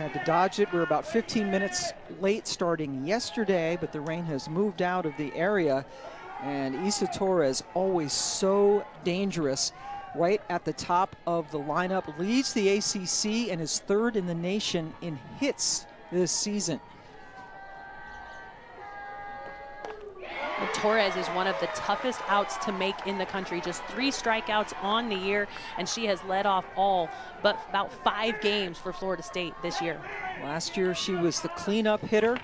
had to dodge it. We're about 15 minutes late starting yesterday, but the rain has moved out of the area. And Isa Torres, always so dangerous, right at the top of the lineup, leads the ACC and is third in the nation in hits this season. And Torres is one of the toughest outs to make in the country. Just 3 strikeouts on the year, and she has led off all but about 5 games for Florida State this year. Last year, she was the cleanup hitter.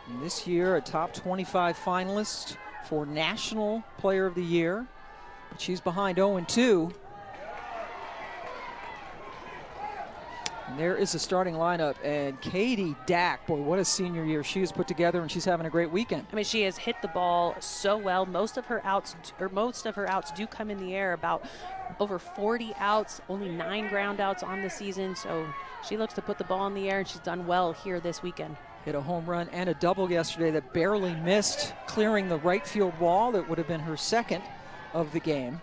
And this year, a top 25 finalist for National Player of the Year. But she's behind 0-2. And there is the starting lineup, and Katie Dack, boy, what a senior year she has put together, and she's having a great weekend. I mean, she has hit the ball so well. Most of her outs do come in the air. About over 40 outs, only 9 ground outs on the season. So she looks to put the ball in the air, and she's done well here this weekend. Hit a home run and a double yesterday that barely missed, clearing the right field wall. That would have been her second of the game.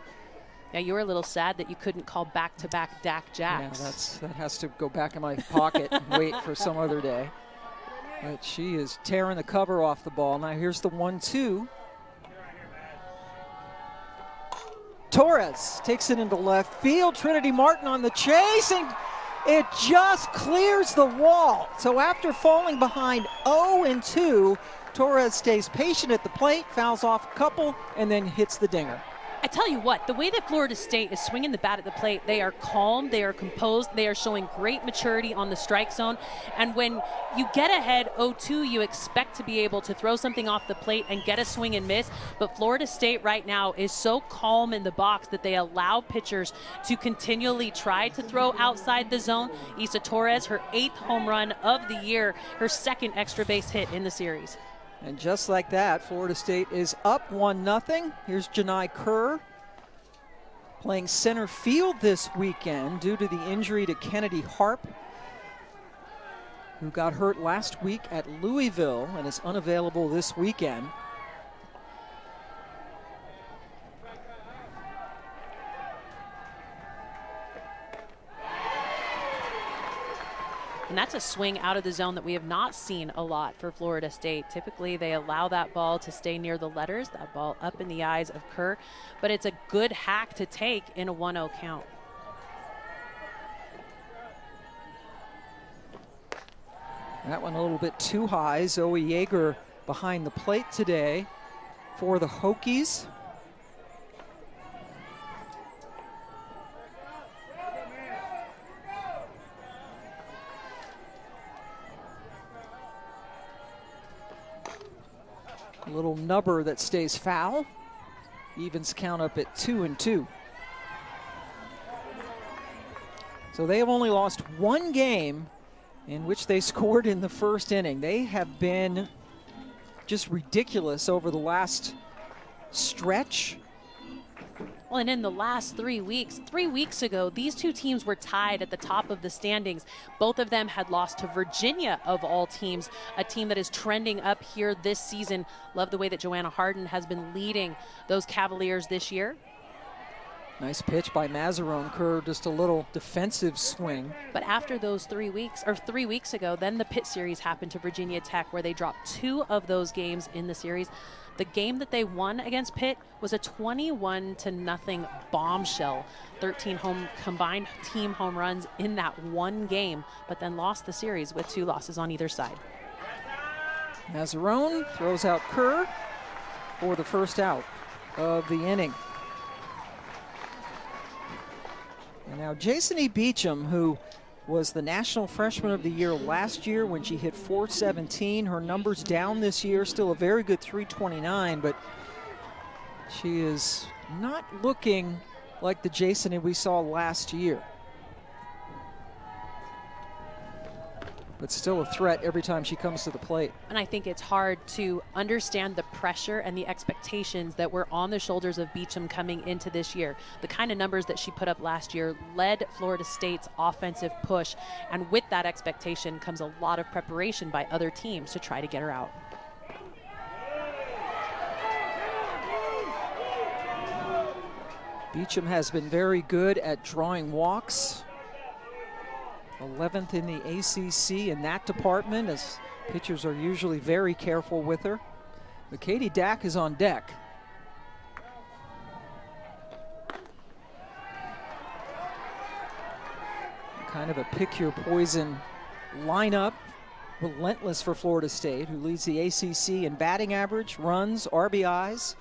Yeah, you were a little sad that you couldn't call back-to-back Dak Jacks. Yeah, that has to go back in my pocket and wait for some other day. But she is tearing the cover off the ball. Now here's the 1-2. Torres takes it into left field. Trinity Martin on the chase, and it just clears the wall. So after falling behind 0-2, Torres stays patient at the plate, fouls off a couple, and then hits the dinger. I tell you what, the way that Florida State is swinging the bat at the plate, they are calm, they are composed, they are showing great maturity on the strike zone. And when you get ahead 0-2, you expect to be able to throw something off the plate and get a swing and miss. But Florida State right now is so calm in the box that they allow pitchers to continually try to throw outside the zone. Isa Torres, her 8th home run of the year, her 2nd extra base hit in the series. And just like that, Florida State is up 1-0. Here's Janai Kerr playing center field this weekend due to the injury to Kennedy Harp, who got hurt last week at Louisville and is unavailable this weekend. And that's a swing out of the zone that we have not seen a lot for Florida State. Typically, they allow that ball to stay near the letters, that ball up in the eyes of Kerr. But it's a good hack to take in a 1-0 count. That one a little bit too high. Zoe Yeager behind the plate today for the Hokies. A little nubber that stays foul. Evens count up at 2-2. So they have only lost 1 game in which they scored in the first inning. They have been just ridiculous over the last stretch. Well, and in the last 3 weeks ago, these two teams were tied at the top of the standings. Both of them had lost to Virginia, of all teams, a team that is trending up here this season. Love the way that Joanna Harden has been leading those Cavaliers this year. Nice pitch by Mazzarone. Kerr, just a little defensive swing. But after those 3 weeks, or 3 weeks ago, then the Pitt series happened to Virginia Tech, where they dropped 2 of those games in the series. The game that they won against Pitt was a 21-0 bombshell. 13 combined team home runs in that one game, but then lost the series with 2 losses on either side. Mazzarone throws out Kerr for the first out of the inning. And now Jason E. Beecham, who was the National Freshman of the Year last year when she hit .417. Her numbers down this year, still a very good .329, but she is not looking like the Jason we saw last year. But still a threat every time she comes to the plate. And I think it's hard to understand the pressure and the expectations that were on the shoulders of Beecham coming into this year. The kind of numbers that she put up last year led Florida State's offensive push. And with that expectation comes a lot of preparation by other teams to try to get her out. Beecham has been very good at drawing walks. 11th in the ACC in that department, as pitchers are usually very careful with her. But Katie Dack is on deck. Kind of a pick your poison lineup. Relentless for Florida State, who leads the ACC in batting average, runs, RBIs,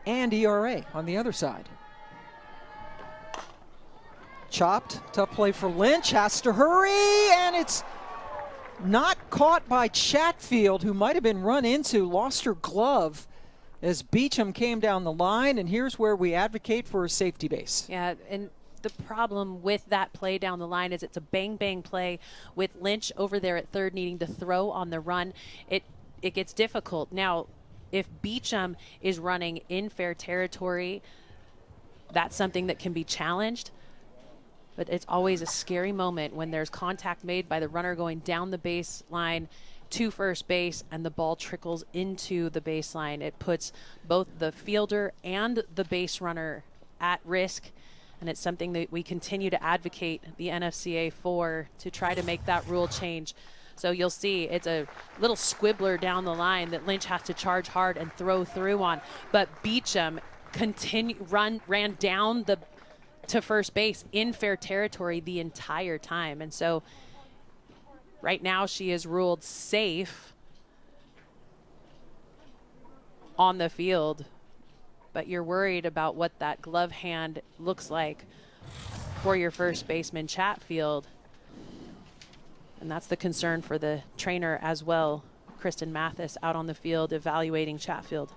and ERA on the other side. Chopped, tough play for Lynch, has to hurry, and it's not caught by Chatfield, who might have been run into, lost her glove as Beecham came down the line, and here's where we advocate for a safety base. Yeah, and the problem with that play down the line is it's a bang-bang play with Lynch over there at third needing to throw on the run. It gets difficult. Now, if Beecham is running in fair territory, that's something that can be challenged. But it's always a scary moment when there's contact made by the runner going down the baseline to first base and the ball trickles into the baseline. It puts both the fielder and the base runner at risk. And it's something that we continue to advocate the NFCA for, to try to make that rule change. So you'll see it's a little squibbler down the line that Lynch has to charge hard and throw through on. But Beecham ran down to first base in fair territory the entire time. And so right now she is ruled safe on the field. But you're worried about what that glove hand looks like for your first baseman, Chatfield. And that's the concern for the trainer as well, Kristen Mathis, out on the field evaluating Chatfield.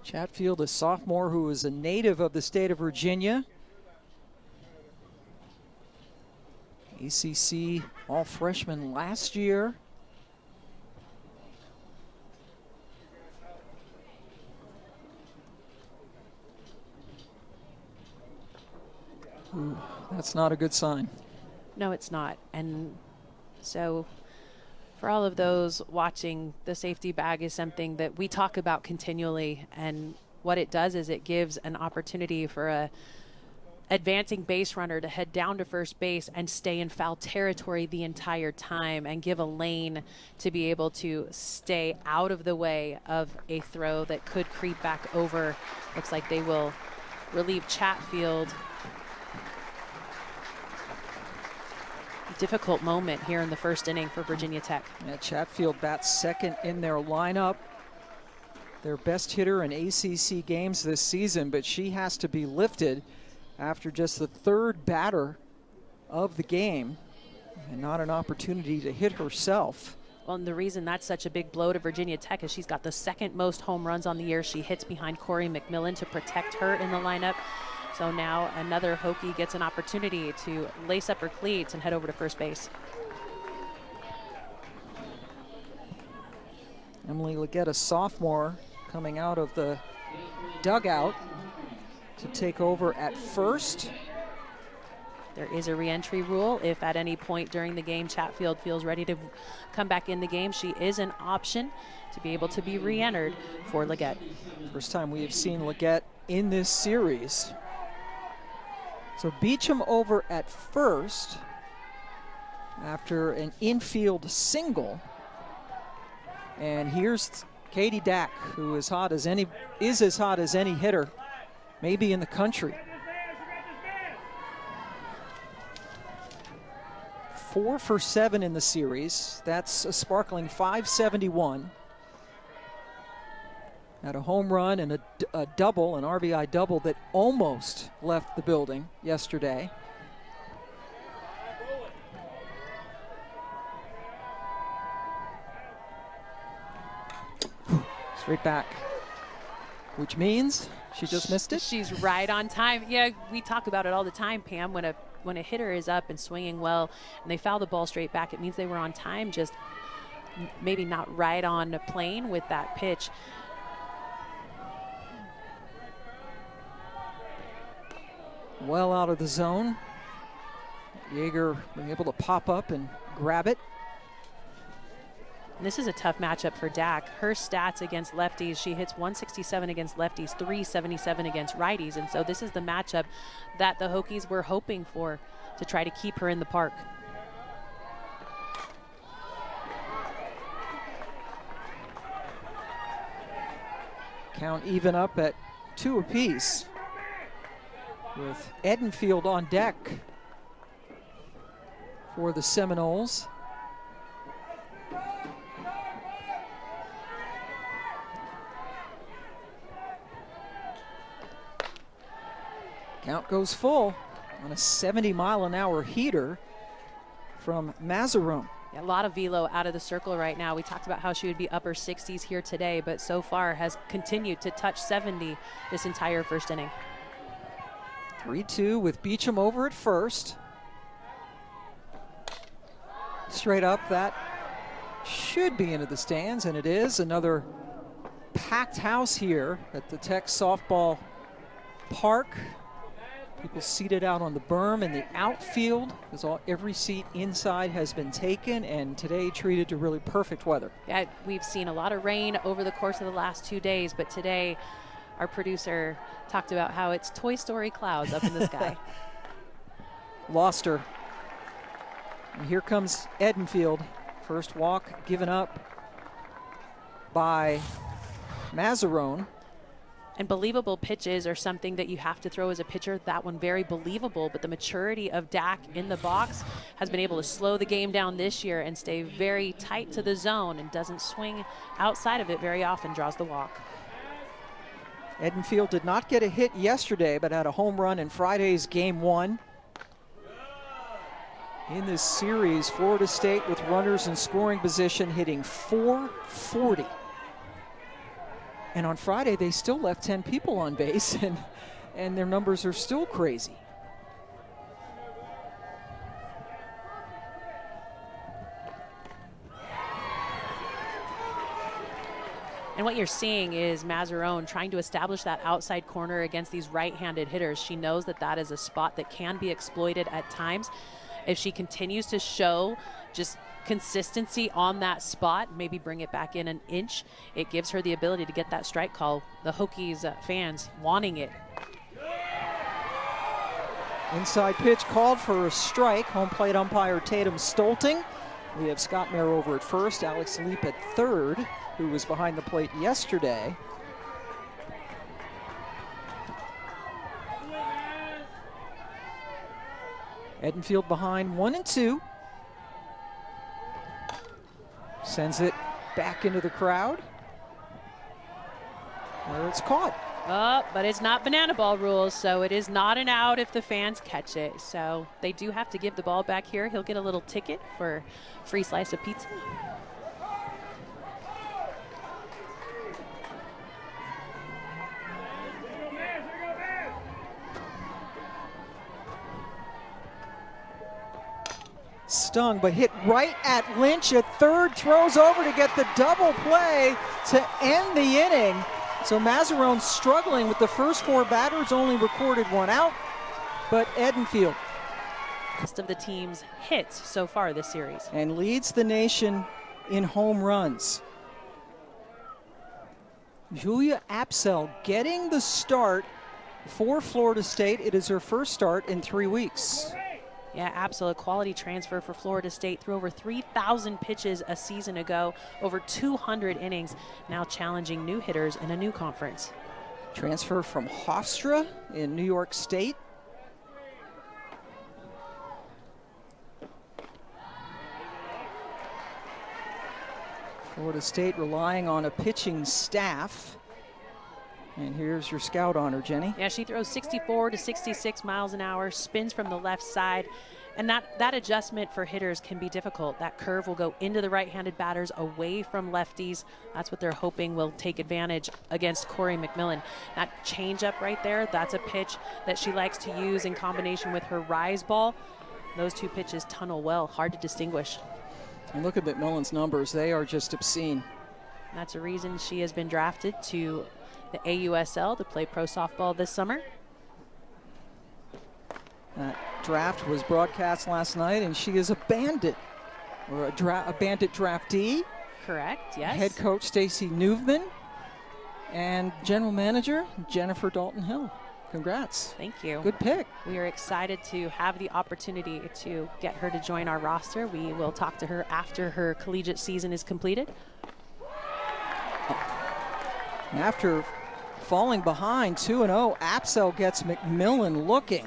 Chatfield, a sophomore who is a native of the state of Virginia. ACC all-freshman last year. Ooh, that's not a good sign. No, it's not. And so for all of those watching, the safety bag is something that we talk about continually. And what it does is it gives an opportunity for a advancing base runner to head down to first base and stay in foul territory the entire time and give a lane to be able to stay out of the way of a throw that could creep back over. Looks like they will relieve Chatfield. Difficult moment here in the first inning for Virginia Tech. Yeah, Chatfield bats second in their lineup. Their best hitter in ACC games this season, but she has to be lifted after just the third batter of the game and not an opportunity to hit herself. Well, and the reason that's such a big blow to Virginia Tech is she's got the second most home runs on the year. She hits behind Corey McMillan to protect her in the lineup. So now another Hokie gets an opportunity to lace up her cleats and head over to first base. Emily Leggett, a sophomore, coming out of the dugout to take over at first. There is a re-entry rule. If at any point during the game Chatfield feels ready to come back in the game, she is an option to be able to be re-entered for Leggett. First time we have seen Leggett in this series. So Beecham over at first after an infield single. And here's Katie Dack, who is as hot as any hitter maybe in the country. 4 for 7 in the series. That's a sparkling .571. Had a home run and a double, an RBI double that almost left the building yesterday. Straight back, which means she just missed it. She's right on time. Yeah, we talk about it all the time, Pam. When a hitter is up and swinging well and they foul the ball straight back, it means they were on time, just maybe not right on the plane with that pitch. Well out of the zone. Yeager being able to pop up and grab it. And this is a tough matchup for Dak. Her stats against lefties, she hits 167 against lefties, 377 against righties. And so this is the matchup that the Hokies were hoping for to try to keep her in the park. Count even up at 2 apiece with Edenfield on deck for the Seminoles. Count goes full on a 70-mile-an-hour heater from Mazarone. A lot of velo out of the circle right now. We talked about how she would be upper 60s here today, but so far has continued to touch 70 this entire first inning. 3-2 with Beecham over at first. Straight up, that should be into the stands, and it is. Another packed house here at the Tech Softball Park. People seated out on the berm in the outfield, because every seat inside has been taken, and today treated to really perfect weather. Yeah, we've seen a lot of rain over the course of the last 2 days, but today our producer talked about how it's Toy Story clouds up in the sky. Lost her. And here comes Edenfield. First walk given up by Mazarone. And believable pitches are something that you have to throw as a pitcher. That one very believable, but the maturity of Dak in the box has been able to slow the game down this year and stay very tight to the zone and doesn't swing outside of it very often, draws the walk. Edenfield did not get a hit yesterday, but had a home run in Friday's game 1. In this series, Florida State with runners in scoring position hitting .440. And on Friday, they still left 10 people on base, and their numbers are still crazy. And what you're seeing is Mazarone trying to establish that outside corner against these right-handed hitters. She knows that that is a spot that can be exploited at times. If she continues to show just consistency on that spot, maybe bring it back in an inch, it gives her the ability to get that strike call. The Hokies fans wanting it. Inside pitch called for a strike. Home plate umpire Tatum Stolting. We have Scott Mayer over at first, Alex Leap at third, who was behind the plate yesterday. Edenfield behind 1-2. Sends it back into the crowd, where it's caught. But it's not banana ball rules, so it is not an out if the fans catch it. So they do have to give the ball back here. He'll get a little ticket for a free slice of pizza. Stung, but hit right at Lynch at third, throws over to get the double play to end the inning. So Mazarone struggling with the first 4 batters, only recorded 1 out, but Edenfield. Best of the team's hits so far this series. And leads the nation in home runs. Julia Apsell getting the start for Florida State. It is her first start in 3 weeks. Yeah, absolute quality transfer for Florida State. Threw over 3,000 pitches a season ago, over 200 innings, now challenging new hitters in a new conference. Transfer from Hofstra in New York State. Florida State relying on a pitching staff. And here's your scout on her, Jenny. Yeah, she throws 64 to 66 miles an hour, spins from the left side. And that adjustment for hitters can be difficult. That curve will go into the right-handed batters, away from lefties. That's what they're hoping will take advantage against Corey McMillan. That changeup right there, that's a pitch that she likes to use in combination with her rise ball. Those 2 pitches tunnel well, hard to distinguish. And look at McMillan's numbers. They are just obscene. That's a reason she has been drafted to the AUSL to play pro softball this summer. That draft was broadcast last night, and she is a bandit, or a bandit draftee. correct, yes. Head coach Stacy Newman and general manager Jennifer Dalton-Hill. Congrats. Thank you. Good pick. We are excited to have the opportunity to get her to join our roster. We will talk to her after her collegiate season is completed. After falling behind 2-0, Apsell gets McMillan looking.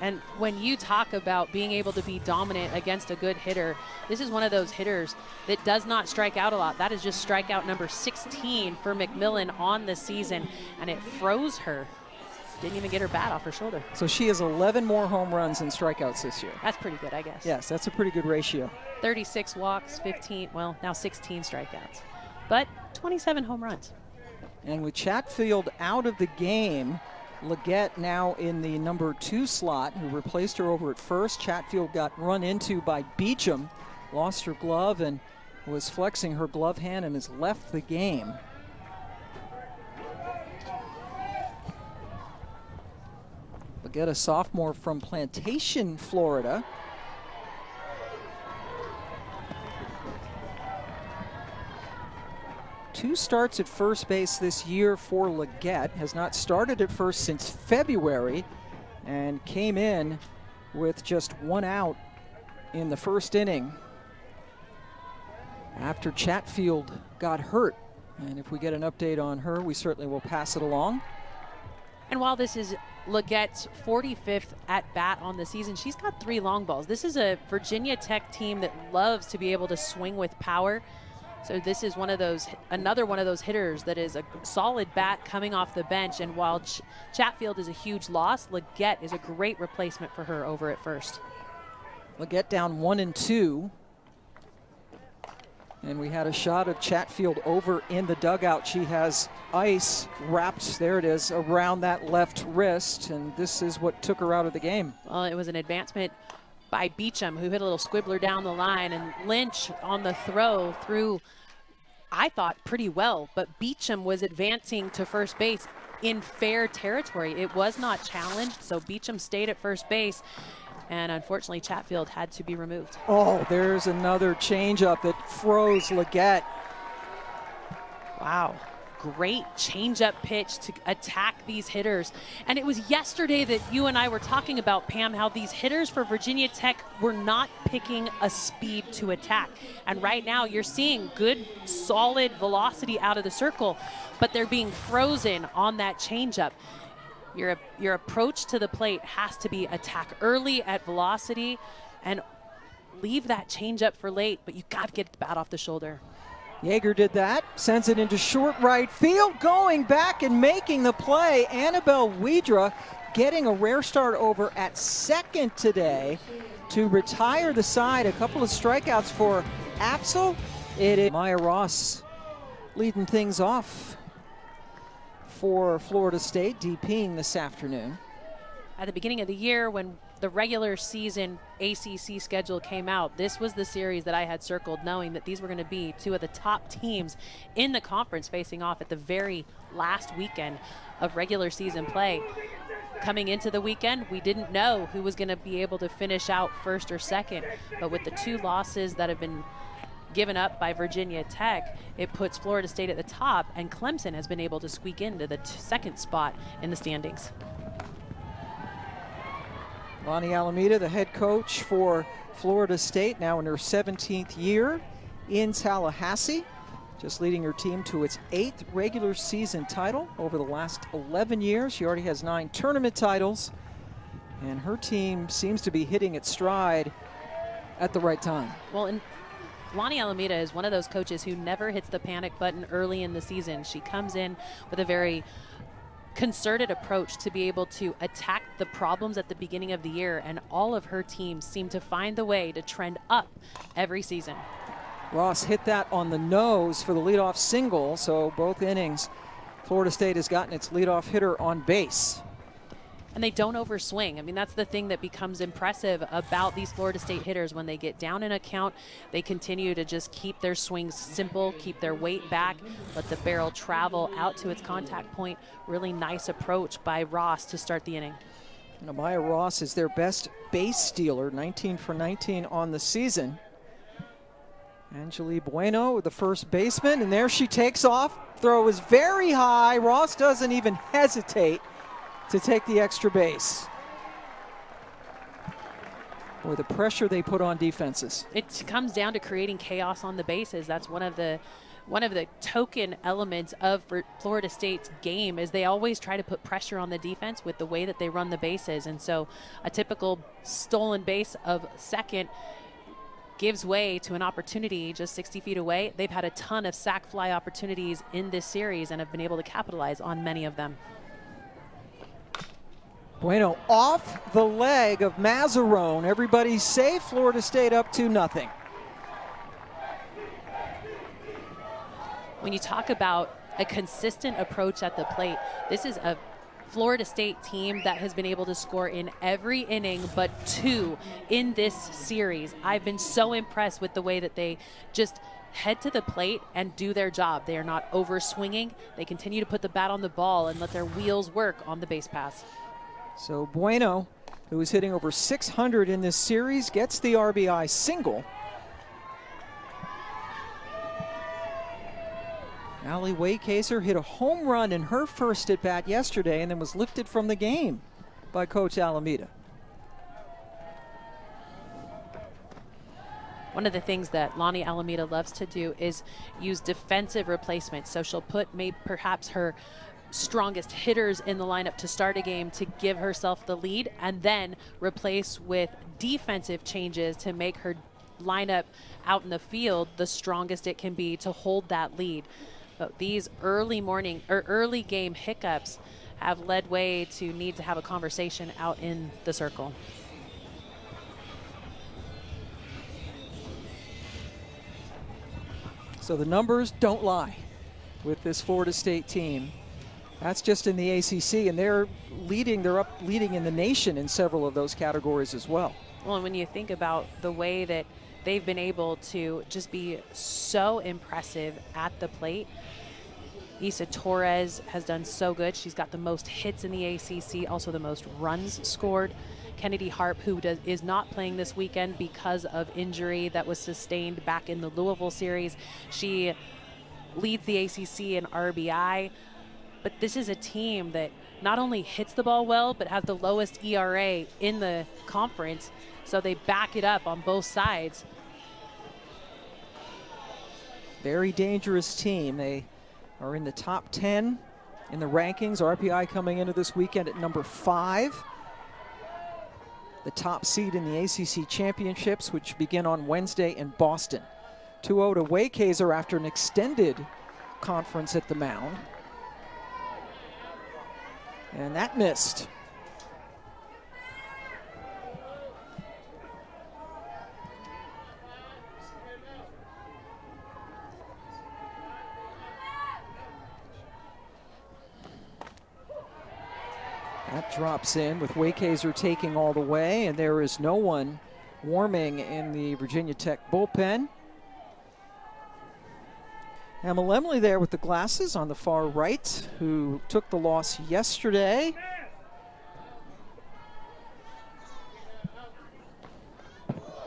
And when you talk about being able to be dominant against a good hitter, this is one of those hitters that does not strike out a lot. That is just strikeout number 16 for McMillan on the season, and it froze her. Didn't even get her bat off her shoulder. So she has 11 more home runs and strikeouts this year. That's pretty good, I guess. Yes, that's a pretty good ratio. 36 walks, 15, well, now 16 strikeouts, but 27 home runs. And with Chatfield out of the game, Leggett now in the number 2 slot, who replaced her over at first. Chatfield got run into by Beecham, lost her glove and was flexing her glove hand and has left the game. Leggett, a sophomore from Plantation, Florida. Two starts at first base this year for Leggett. Has not started at first since February and came in with just 1 out in the first inning after Chatfield got hurt. And if we get an update on her, we certainly will pass it along. And while this is Leggett's 45th at bat on the season, she's got 3 long balls. This is a Virginia Tech team that loves to be able to swing with power. So this is another one of those hitters that is a solid bat coming off the bench. And while Chatfield is a huge loss, Leggett is a great replacement for her over at first. Leggett down 1-2. And we had a shot of Chatfield over in the dugout. She has ice wrapped, there it is, around that left wrist. And this is what took her out of the game. Well, it was an advancement by Beecham, who hit a little squibbler down the line, and Lynch on the throw threw, I thought, pretty well, but Beecham was advancing to first base in fair territory. It was not challenged, so Beecham stayed at first base, and unfortunately Chatfield had to be removed. Oh, there's another changeup that froze Leggett. Wow. Great changeup pitch to attack these hitters. And it was yesterday that you and I were talking about, Pam, how these hitters for Virginia Tech were not picking a speed to attack. And right now you're seeing good, solid velocity out of the circle, but they're being frozen on that changeup. Your approach to the plate has to be attack early at velocity and leave that changeup for late, but you got to get the bat off the shoulder. Yeager did that, sends it into short right field, going back and making the play. Annabelle Wedra getting a rare start over at second today to retire the side. A couple of strikeouts for Apsell. It is Maya Ross leading things off for Florida State, DPing this afternoon. At the beginning of the year, when the regular season ACC schedule came out, this was the series that I had circled, knowing that these were going to be 2 of the top teams in the conference facing off at the very last weekend of regular season play. Coming into the weekend, we didn't know who was going to be able to finish out first or second, but with the 2 losses that have been given up by Virginia Tech, it puts Florida State at the top, and Clemson has been able to squeak into the second spot in the standings. Lonnie Alameda, the head coach for Florida State, now in her 17th year in Tallahassee, just leading her team to its 8th regular season title over the last 11 years. She already has 9 tournament titles, and her team seems to be hitting its stride at the right time. Well, and Lonnie Alameda is one of those coaches who never hits the panic button early in the season. She comes in with a very concerted approach to be able to attack the problems at the beginning of the year, and all of her teams seem to find the way to trend up every season. Ross hit that on the nose for the leadoff single, so both innings Florida State has gotten its leadoff hitter on base. And they don't overswing. I mean, that's the thing that becomes impressive about these Florida State hitters. When they get down in a count, they continue to just keep their swings simple, keep their weight back, let the barrel travel out to its contact point. Really nice approach by Ross to start the inning. And Amaya Ross is their best base stealer, 19 for 19 on the season. Angeli Bueno, the first baseman, and there she takes off. Throw is very high. Ross doesn't even hesitate to take the extra base. Boy, the pressure they put on defenses. It comes down to creating chaos on the bases. That's one of the token elements of Florida State's game is they always try to put pressure on the defense with the way that they run the bases. And so a typical stolen base of second gives way to an opportunity just 60 feet away. They've had a ton of sac fly opportunities in this series and have been able to capitalize on many of them. Bueno off the leg of Mazzarone. Everybody's safe. Florida State up 2-0. When you talk about a consistent approach at the plate, this is a Florida State team that has been able to score in every inning but 2 in this series. I've been so impressed with the way that they just head to the plate and do their job. They are not over swinging. They continue to put the bat on the ball and let their wheels work on the base pass. So Bueno, who is hitting over 600 in this series, gets the RBI single. Allie Waycaser hit a home run in her first at bat yesterday and then was lifted from the game by Coach Alameda. One of the things that Lonnie Alameda loves to do is use defensive replacements. So she'll put perhaps her strongest hitters in the lineup to start a game to give herself the lead and then replace with defensive changes to make her lineup out in the field the strongest it can be to hold that lead. But these early game hiccups have led way to need to have a conversation out in the circle. So the numbers don't lie with this Florida State team. That's just in the ACC, and they're up leading in the nation in several of those categories as well. Well, and when you think about the way that they've been able to just be so impressive at the plate. Issa Torres has done so good. She's got the most hits in the ACC, also the most runs scored. Kennedy Harp, who is not playing this weekend because of injury that was sustained back in the Louisville series. She leads the ACC in RBI. But this is a team that not only hits the ball well, but has the lowest ERA in the conference. So they back it up on both sides. Very dangerous team. They are in the top 10 in the rankings. RPI coming into this weekend at number 5. The top seed in the ACC championships, which begin on Wednesday in Boston. 2-0 to Waycaser after an extended conference at the mound. And that missed. That drops in with Waycaser taking all the way, and there is no one warming in the Virginia Tech bullpen. Emma Lemley there with the glasses on the far right, who took the loss yesterday.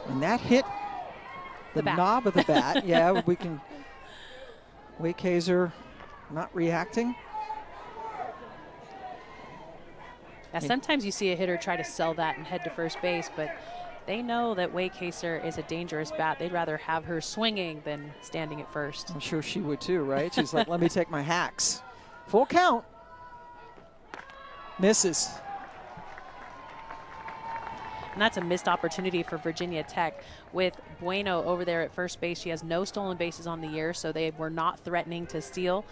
And that hit the knob of the bat. Yeah, we can. Waycaser not reacting. Now, sometimes you see a hitter try to sell that and head to first base, but they know that Waycaser is a dangerous bat. They'd rather have her swinging than standing at first. I'm sure she would too, right? She's like, let me take my hacks. Full count. Misses. And that's a missed opportunity for Virginia Tech. With Bueno over there at first base, she has no stolen bases on the year, so they were not threatening to steal.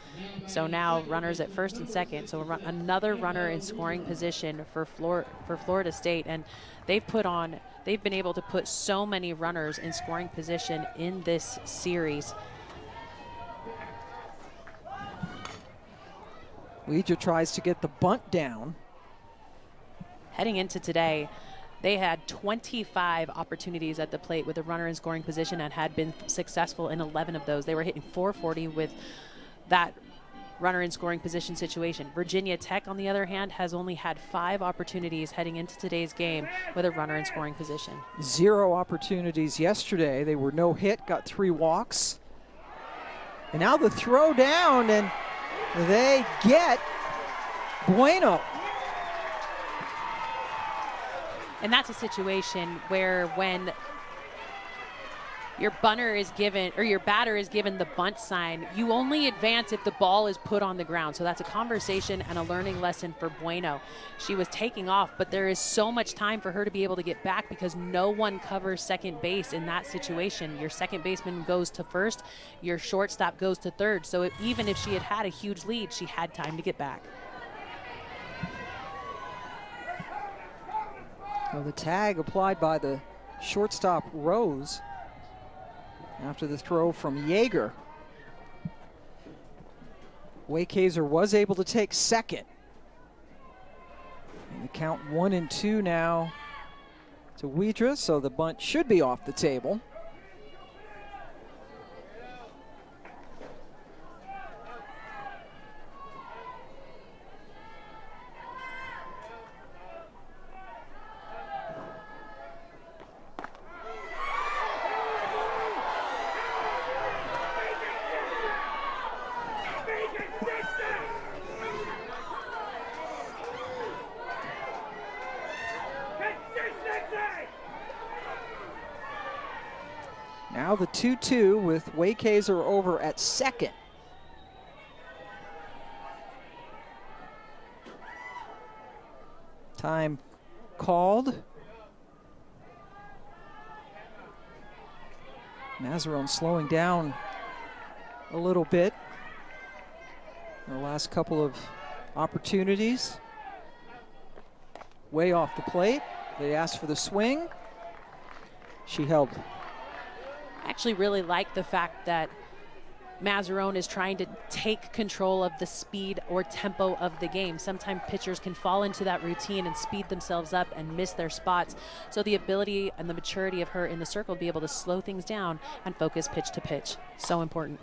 So now runners at first and second. So another runner in scoring position for Florida State. And they've been able to put so many runners in scoring position in this series. Ouija tries to get the bunt down. Heading into today, they had 25 opportunities at the plate with a runner in scoring position and had been successful in 11 of those. They were hitting .440 with that runner in scoring position situation. Virginia Tech, on the other hand, has only had 5 opportunities heading into today's game with a runner in scoring position. 0 opportunities yesterday. They were no hit, got 3 walks. And now the throw down, and they get Bueno. And that's a situation where when your bunter is given, or your batter is given the bunt sign, you only advance if the ball is put on the ground. So that's a conversation and a learning lesson for Bueno. She was taking off, but there is so much time for her to be able to get back because no one covers second base in that situation. Your second baseman goes to first, your shortstop goes to third. So even if she had had a huge lead, she had time to get back. So the tag applied by the shortstop Rose after the throw from Yeager. Waykazer was able to take second. And the count 1-2 now to Wiedra, so the bunt should be off the table. Now the 2-2 with Waykazer over at second. Time called. Mazzarone slowing down a little bit. The last couple of opportunities. Way off the plate. They asked for the swing. She held. I actually really like the fact that Mazzarone is trying to take control of the speed or tempo of the game. Sometimes pitchers can fall into that routine and speed themselves up and miss their spots. So the ability and the maturity of her in the circle to be able to slow things down and focus pitch to pitch. So important.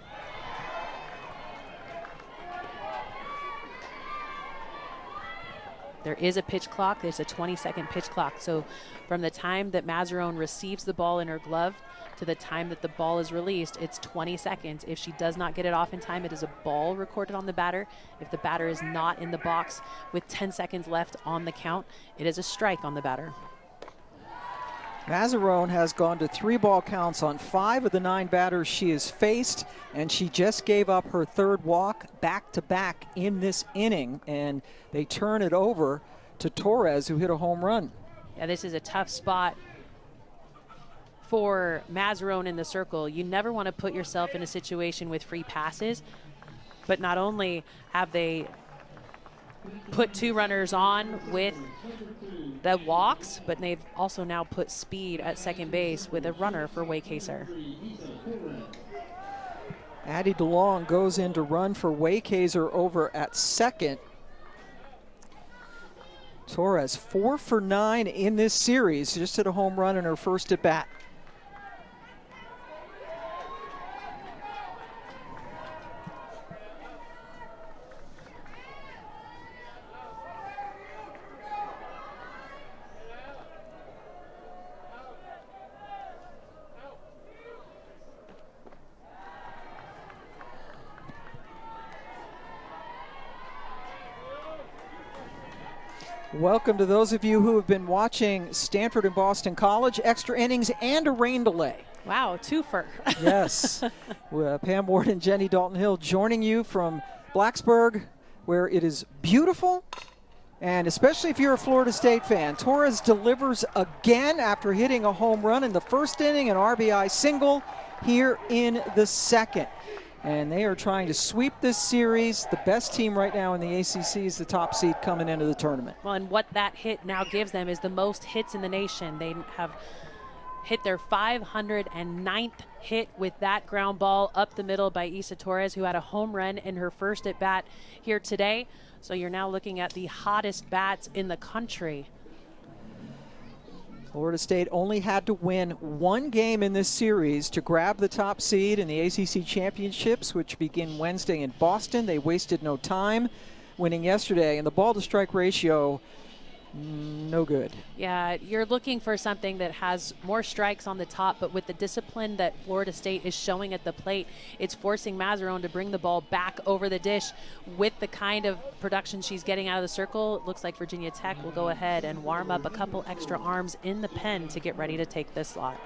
There is a pitch clock. There's a 20-second pitch clock. So from the time that Mazzarone receives the ball in her glove to the time that the ball is released, it's 20 seconds. If she does not get it off in time, it is a ball recorded on the batter. If the batter is not in the box with 10 seconds left on the count, it is a strike on the batter. Mazzarone has gone to 3 ball counts on 5 of the 9 batters she has faced, and she just gave up her 3rd walk back-to-back in this inning, and they turn it over to Torres, who hit a home run. Yeah, this is a tough spot for Mazzarone in the circle. You never want to put yourself in a situation with free passes, but not only have they put 2 runners on with the walks, but they've also now put speed at second base with a runner for Waykazer. Addie DeLong goes in to run for Waykazer over at second. Torres 4 for 9 in this series, just hit a home run in her first at bat. Welcome to those of you who have been watching Stanford and Boston College, extra innings and a rain delay. Wow, twofer. Yes. Pam Ward and Jenny Dalton-Hill joining you from Blacksburg, where it is beautiful, and especially if you're a Florida State fan. Torres delivers again after hitting a home run in the first inning, an RBI single here in the second. And they are trying to sweep this series. The best team right now in the ACC is the top seed coming into the tournament. Well, and what that hit now gives them is the most hits in the nation. They have hit their 509th hit with that ground ball up the middle by Isa Torres, who had a home run in her first at bat here today. So you're now looking at the hottest bats in the country. Florida State only had to win one game in this series to grab the top seed in the ACC Championships, which begin Wednesday in Boston. They wasted no time winning yesterday, and the ball-to-strike ratio, no good. Yeah, you're looking for something that has more strikes on the top, but with the discipline that Florida State is showing at the plate, it's forcing Mazzarone to bring the ball back over the dish. With the kind of production she's getting out of the circle, it looks like Virginia Tech will go ahead and warm up a couple extra arms in the pen to get ready to take this slot.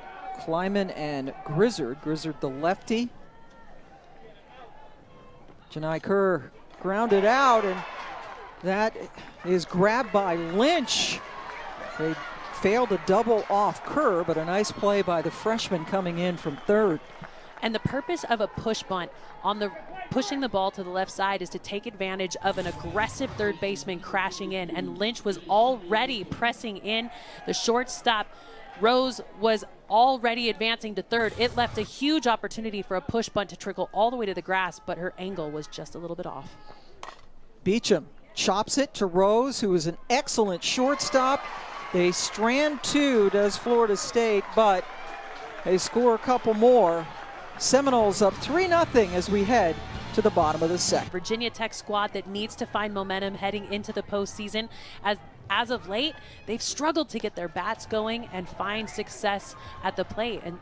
Kleiman and Grizzard. Grizzard the lefty. Janai Kerr grounded out, and that is grabbed by Lynch. They failed a double off Kerr, but a nice play by the freshman coming in from third. And the purpose of a push bunt on the pushing the ball to the left side is to take advantage of an aggressive third baseman crashing in, and Lynch was already pressing in. The shortstop, Rose, was already advancing to third. It left a huge opportunity for a push bunt to trickle all the way to the grass, but her angle was just a little bit off. Beecham chops it to Rose, who is an excellent shortstop. They strand two, does Florida State, but they score a couple more. Seminoles up 3-0 as we head to the bottom of the second. Virginia Tech squad that needs to find momentum heading into the postseason. As of late, they've struggled to get their bats going and find success at the plate. And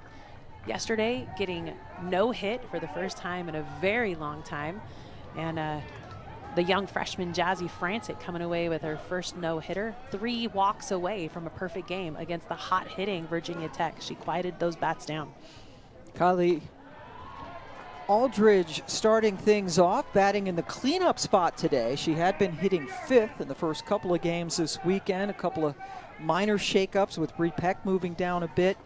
yesterday, getting no hit for the first time in a very long time. And the young freshman Jazzy Frantic coming away with her first no-hitter, 3 walks away from a perfect game against the hot-hitting Virginia Tech. She quieted those bats down. Kylie Aldridge starting things off, batting in the cleanup spot today. She had been hitting 5th in the first couple of games this weekend. A couple of minor shakeups with Bree Peck moving down a bit.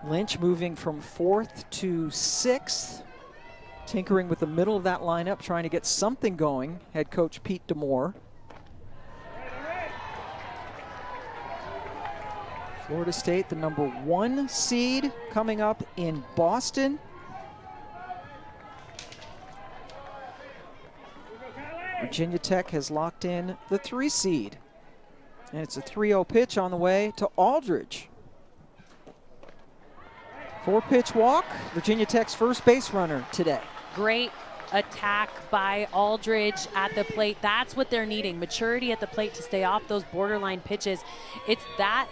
Lynch moving from 4th to 6th. Tinkering with the middle of that lineup, trying to get something going, head coach Pete DeMoore. Florida State, the #1 seed, coming up in Boston. Virginia Tech has locked in the 3 seed. And it's a 3-0 pitch on the way to Aldridge. 4-pitch walk, Virginia Tech's first base runner today. Great attack by Aldridge at the plate. That's what they're needing, maturity at the plate to stay off those borderline pitches. It's that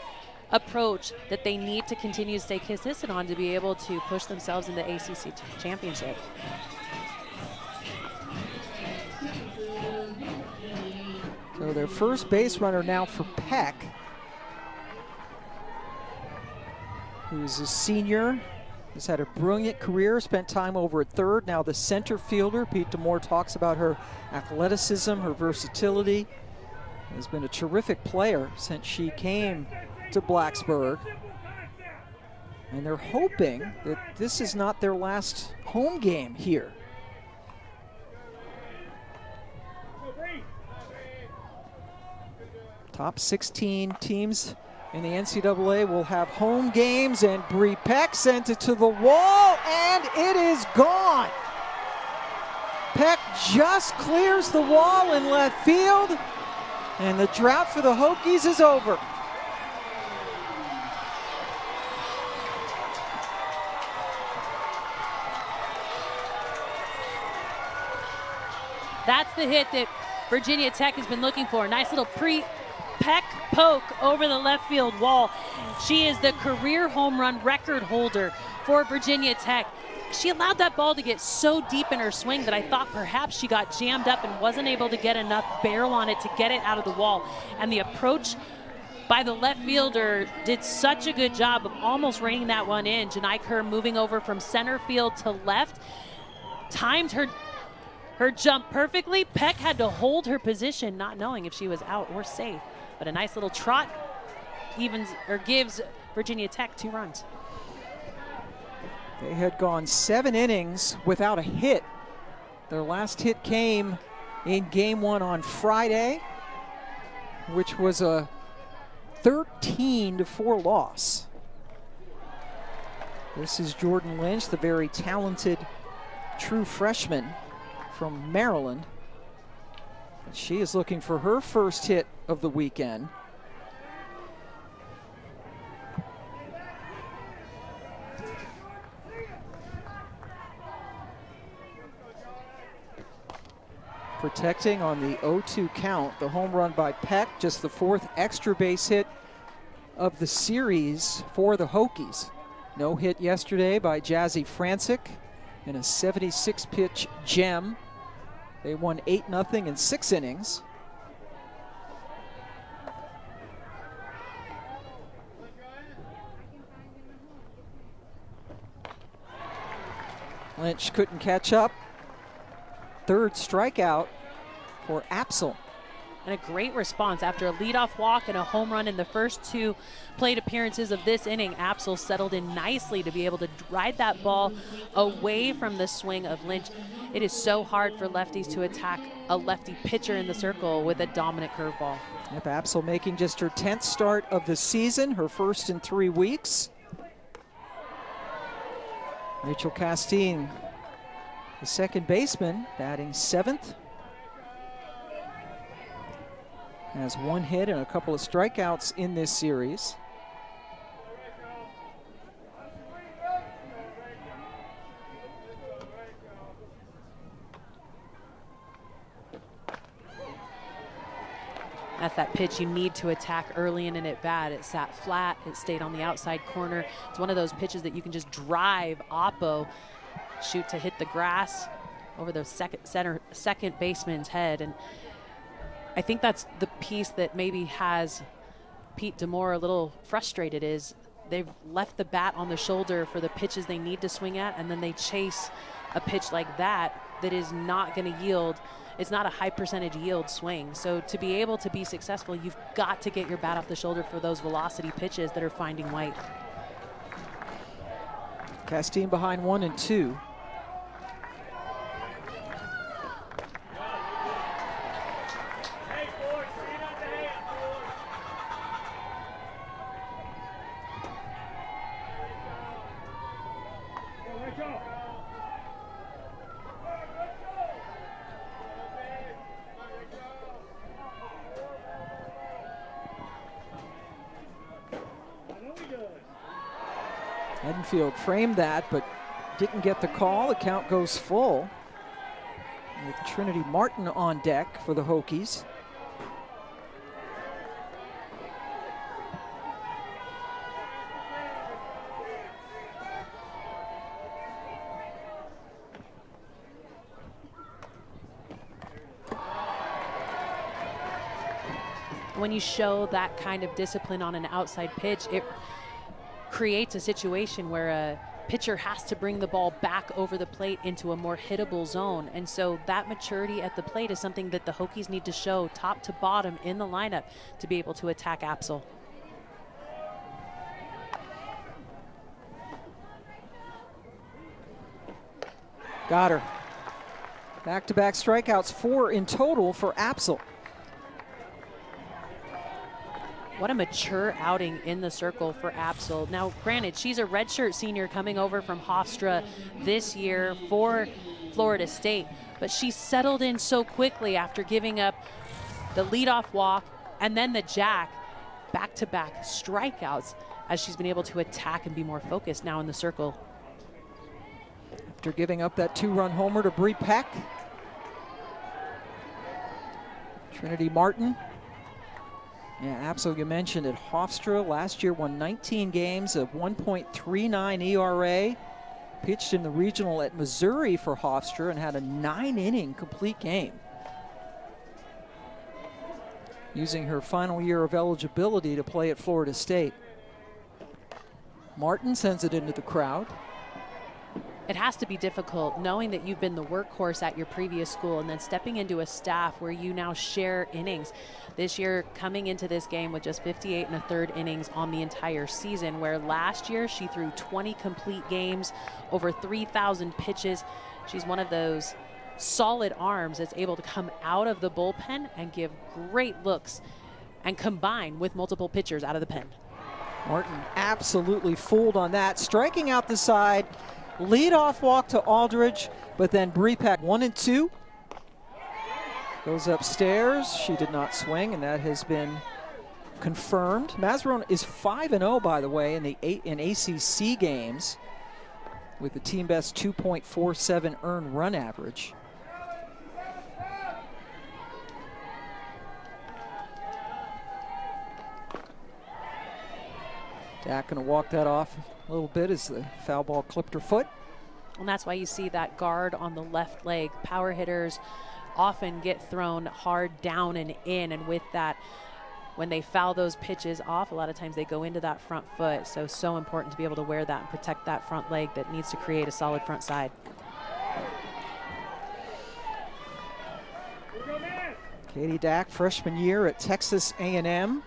approach that they need to continue to stay consistent on to be able to push themselves in the ACC championship. So their first base runner now for Peck, who's a senior, has had a brilliant career, spent time over at third, now the center fielder. Pete DeMoore talks about her athleticism, her versatility. Has been a terrific player since she came to Blacksburg. And they're hoping that this is not their last home game here. Top 16 teams in the NCAA will have home games, and Bree Peck sent it to the wall, and it is gone. Peck just clears the wall in left field, and the drought for the Hokies is over. That's the hit that Virginia Tech has been looking for. Nice little Peck poke over the left field wall. She is the career home run record holder for Virginia Tech. She allowed that ball to get so deep in her swing that I thought perhaps she got jammed up and wasn't able to get enough barrel on it to get it out of the wall. And the approach by the left fielder did such a good job of almost reining that one in. Janai Kerr moving over from center field to left, timed her jump perfectly. Peck had to hold her position, not knowing if she was out or safe. But a nice little trot gives Virginia Tech 2 runs. They had gone 7 innings without a hit. Their last hit came in game 1 on Friday, which was a 13-4 loss. This is Jordan Lynch, the very talented true freshman from Maryland. She is looking for her first hit of the weekend. Protecting on the 0-2 count. The home run by Peck, just the 4th extra base hit of the series for the Hokies. No hit yesterday by Jazzy Francic in a 76-pitch gem. They won 8-0 in 6 innings. Lynch couldn't catch up. 3rd strikeout for Apsel. And a great response after a leadoff walk and a home run in the first 2 plate appearances of this inning. Apsel settled in nicely to be able to ride that ball away from the swing of Lynch. It is so hard for lefties to attack a lefty pitcher in the circle with a dominant curveball. Yep, Apsel making just her 10th start of the season, her first in 3 weeks. Rachel Castine, the second baseman, batting 7th. Has 1 hit and a couple of strikeouts in this series. That's that pitch you need to attack early in an at-bat. It sat flat, it stayed on the outside corner. It's one of those pitches that you can just drive oppo, shoot to hit the grass over the second baseman's head. And I think that's the piece that maybe has Pete Demore a little frustrated, is they've left the bat on the shoulder for the pitches they need to swing at, and then they chase a pitch like that is not going to yield. It's not a high percentage yield swing. So to be able to be successful, you've got to get your bat off the shoulder for those velocity pitches that are finding white. Castine behind 1-2. Edenfield framed that, but didn't get the call. The count goes full with Trinity Martin on deck for the Hokies. When you show that kind of discipline on an outside pitch, it creates a situation where a pitcher has to bring the ball back over the plate into a more hittable zone. And so that maturity at the plate is something that the Hokies need to show top to bottom in the lineup to be able to attack Apsel. Got her. Back-to-back strikeouts, 4 in total for Apsel. What a mature outing in the circle for Apsel. Now, granted, she's a redshirt senior coming over from Hofstra this year for Florida State, but she settled in so quickly after giving up the leadoff walk and then the jack, back-to-back strikeouts, as she's been able to attack and be more focused now in the circle. After giving up that 2-run homer to Bree Peck, Trinity Martin. Yeah, Apsel, you mentioned at Hofstra last year, won 19 games, a 1.39 ERA. Pitched in the regional at Missouri for Hofstra and had a 9-inning complete game. Using her final year of eligibility to play at Florida State. Martin sends it into the crowd. It has to be difficult knowing that you've been the workhorse at your previous school and then stepping into a staff where you now share innings. This year, coming into this game with just 58 1/3 innings on the entire season, where last year she threw 20 complete games, over 3,000 pitches. She's one of those solid arms that's able to come out of the bullpen and give great looks and combine with multiple pitchers out of the pen. Martin absolutely fooled on that, striking out the side. Leadoff walk to Aldridge, but then Brepak 1-2. Goes upstairs. She did not swing, and that has been confirmed. Mazzarone is 5-0, by the way, in ACC games, with the team best 2.47 earned run average. Dak going to walk that off a little bit as the foul ball clipped her foot. And that's why you see that guard on the left leg. Power hitters often get thrown hard down and in, and with that, when they foul those pitches off, a lot of times they go into that front foot. So important to be able to wear that and protect that front leg that needs to create a solid front side. Katie Dak, freshman year at Texas A&M,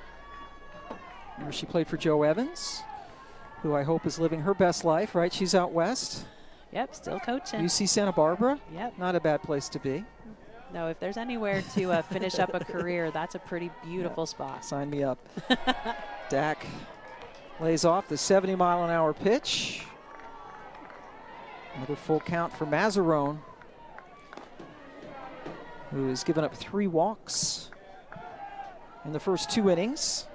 where she played for Joe Evans, who I hope is living her best life, right? She's out west. Yep, still coaching. UC Santa Barbara? Yep. Not a bad place to be. No, if there's anywhere to finish up a career, that's a pretty beautiful spot. Sign me up. Dak lays off the 70-mile-an-hour pitch. Another full count for Mazzarone, who has given up 3 walks in the first 2 innings.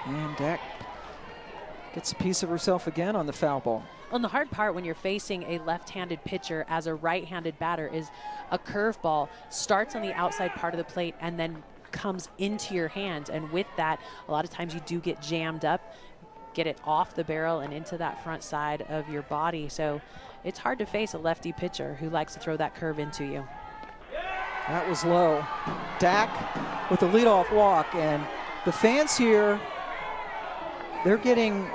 And Dak gets a piece of herself again on the foul ball. And the hard part when you're facing a left-handed pitcher as a right-handed batter is a curveball starts on the outside part of the plate and then comes into your hands. And with that, a lot of times you do get jammed up, get it off the barrel and into that front side of your body. So it's hard to face a lefty pitcher who likes to throw that curve into you. That was low. Dak with the leadoff walk, and the fans here, they're getting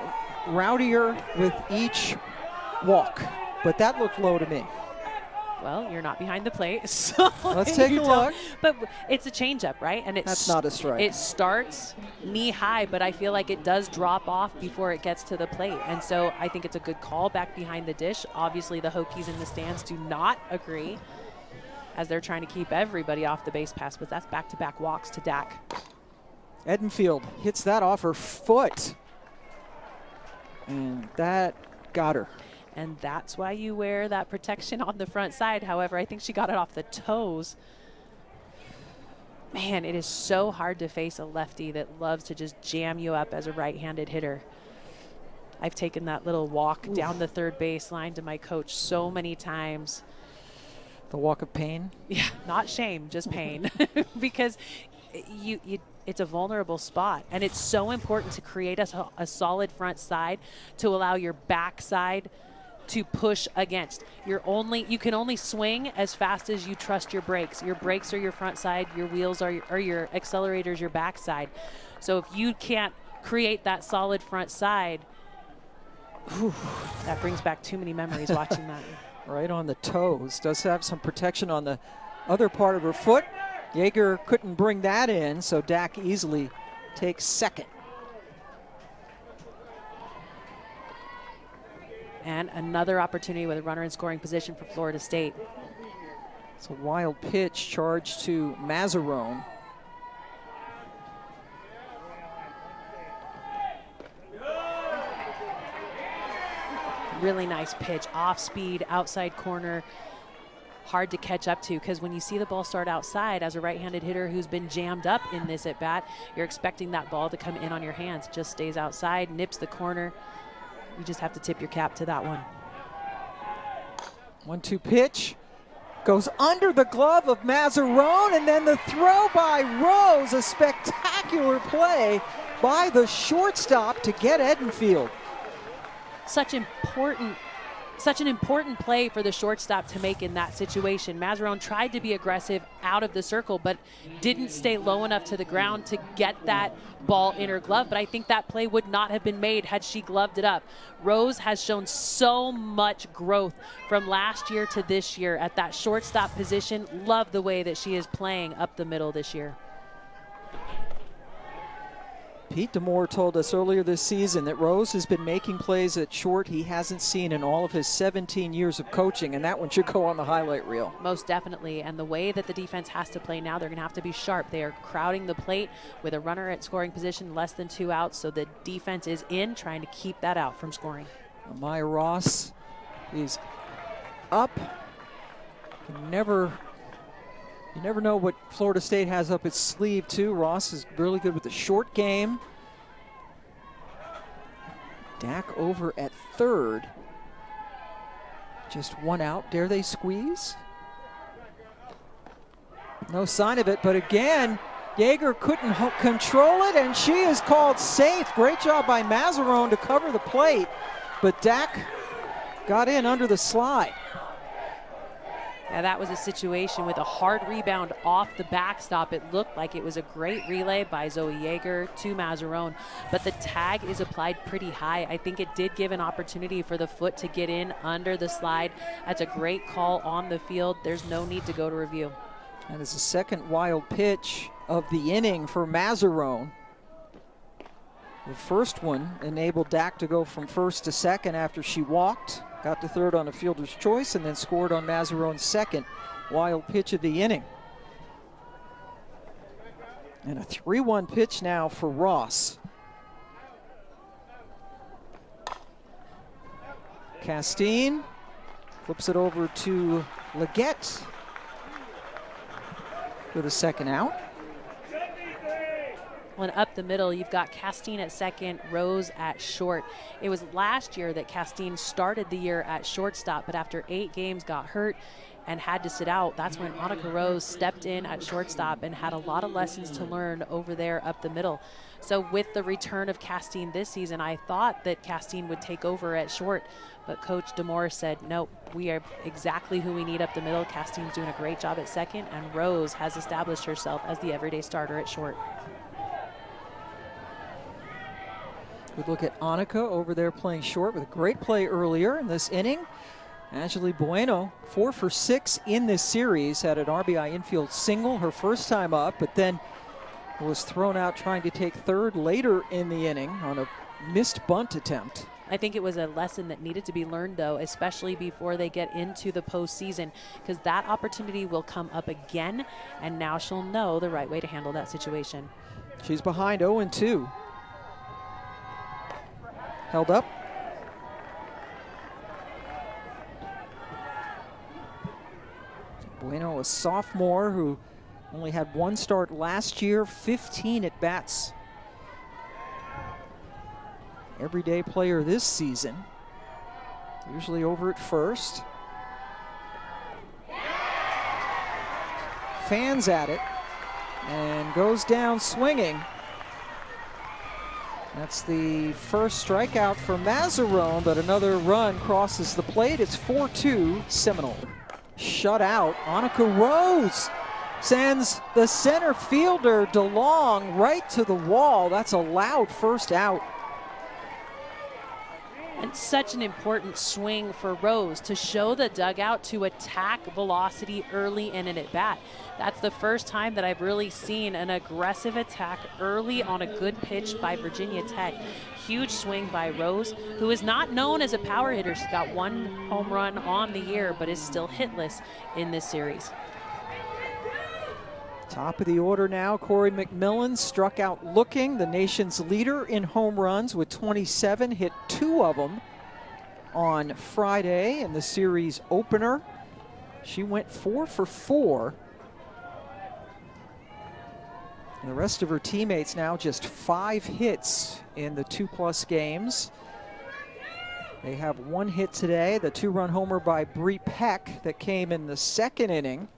rowdier with each walk, but that looked low to me. Well, you're not behind the plate, so let's take a look. But it's a changeup, right? And that's not a strike. It starts knee high, but I feel like it does drop off before it gets to the plate, and so I think it's a good call back behind the dish. Obviously, the Hokies in the stands do not agree, as they're trying to keep everybody off the base pass. But that's back-to-back walks to Dak. Edenfield hits that off her foot, and that got her. And that's why you wear that protection on the front side. However, I think she got it off the toes. Man, it is so hard to face a lefty that loves to just jam you up as a right-handed hitter. I've taken that little walk down the third baseline to my coach so many times. The walk of pain? Yeah, not shame, just pain. Because it's a vulnerable spot, and it's so important to create a solid front side to allow your backside to push against. You can only swing as fast as you trust your brakes. Your brakes are your front side, your wheels are your accelerators, your backside. So if you can't create that solid front side, that brings back too many memories watching that. Right on the toes. Does have some protection on the other part of her foot. Yeager couldn't bring that in, so Dak easily takes second. And another opportunity with a runner in scoring position for Florida State. It's a wild pitch charged to Mazzarone. Really nice pitch, off speed, outside corner. Hard to catch up to, because when you see the ball start outside as a right-handed hitter who's been jammed up in this at bat, you're expecting that ball to come in on your hands. Just stays outside, nips the corner. You just have to tip your cap to that one. 1-2 pitch goes under the glove of Mazzarone, and then the throw by Rose, a spectacular play by the shortstop to get Edenfield. Such an important play for the shortstop to make in that situation. Mazzarone tried to be aggressive out of the circle, but didn't stay low enough to the ground to get that ball in her glove. But I think that play would not have been made had she gloved it up. Rose has shown so much growth from last year to this year at that shortstop position. Love the way that she is playing up the middle this year. Pete DeMoore told us earlier this season that Rose has been making plays at short he hasn't seen in all of his 17 years of coaching, and that one should go on the highlight reel. Most definitely, and the way that the defense has to play now, they're going to have to be sharp. They are crowding the plate with a runner at scoring position, less than 2 outs, so the defense is in, trying to keep that out from scoring. Amaya Ross is up. You never know what Florida State has up its sleeve, too. Ross is really good with the short game. Dak over at third. Just 1 out. Dare they squeeze? No sign of it, but again, Yeager couldn't control it, and she is called safe. Great job by Mazzarone to cover the plate, but Dak got in under the slide. Yeah, that was a situation with a hard rebound off the backstop. It looked like it was a great relay by Zoe Yeager to Mazzarone, but the tag is applied pretty high. I think it did give an opportunity for the foot to get in under the slide. That's a great call on the field. There's no need to go to review. That is the second wild pitch of the inning for Mazzarone. The first one enabled Dak to go from first to second after she walked, got to third on a fielder's choice, and then scored on Mazzarone's second wild pitch of the inning. And a 3-1 pitch now for Ross. Castine flips it over to Leggett with a second out. When up the middle, you've got Castine at second, Rose at short. It was last year that Castine started the year at shortstop, but after 8 games got hurt and had to sit out. That's when Annika Rose stepped in at shortstop and had a lot of lessons to learn over there up the middle. So with the return of Castine this season, I thought that Castine would take over at short, but Coach DeMore said, nope, we are exactly who we need up the middle. Castine's doing a great job at second, and Rose has established herself as the everyday starter at short. Good look at Annika over there playing short with a great play earlier in this inning. Angeli Bueno, 4 for 6 in this series, had an RBI infield single her first time up, but then was thrown out trying to take third later in the inning on a missed bunt attempt. I think it was a lesson that needed to be learned, though, especially before they get into the postseason, because that opportunity will come up again, and now she'll know the right way to handle that situation. She's behind 0-2. Held up. Bueno, a sophomore who only had 1 start last year, 15 at bats. Everyday player this season, usually over at first. Fans at it and goes down swinging. That's the first strikeout for Mazzarone, but another run crosses the plate. It's 4-2 Seminole. Shut out. Annika Rose sends the center fielder DeLong right to the wall. That's a loud first out. And such an important swing for Rose to show the dugout to attack velocity early in an at-bat. That's the first time that I've really seen an aggressive attack early on a good pitch by Virginia Tech. Huge swing by Rose, who is not known as a power hitter. She's got 1 home run on the year, but is still hitless in this series. Top of the order now, Corey McMillan struck out looking, the nation's leader in home runs with 27, hit 2 of them on Friday in the series opener. She went 4 for 4. And the rest of her teammates now just 5 hits in the 2+ games. They have 1 hit today, the 2-run homer by Bree Peck that came in the second inning.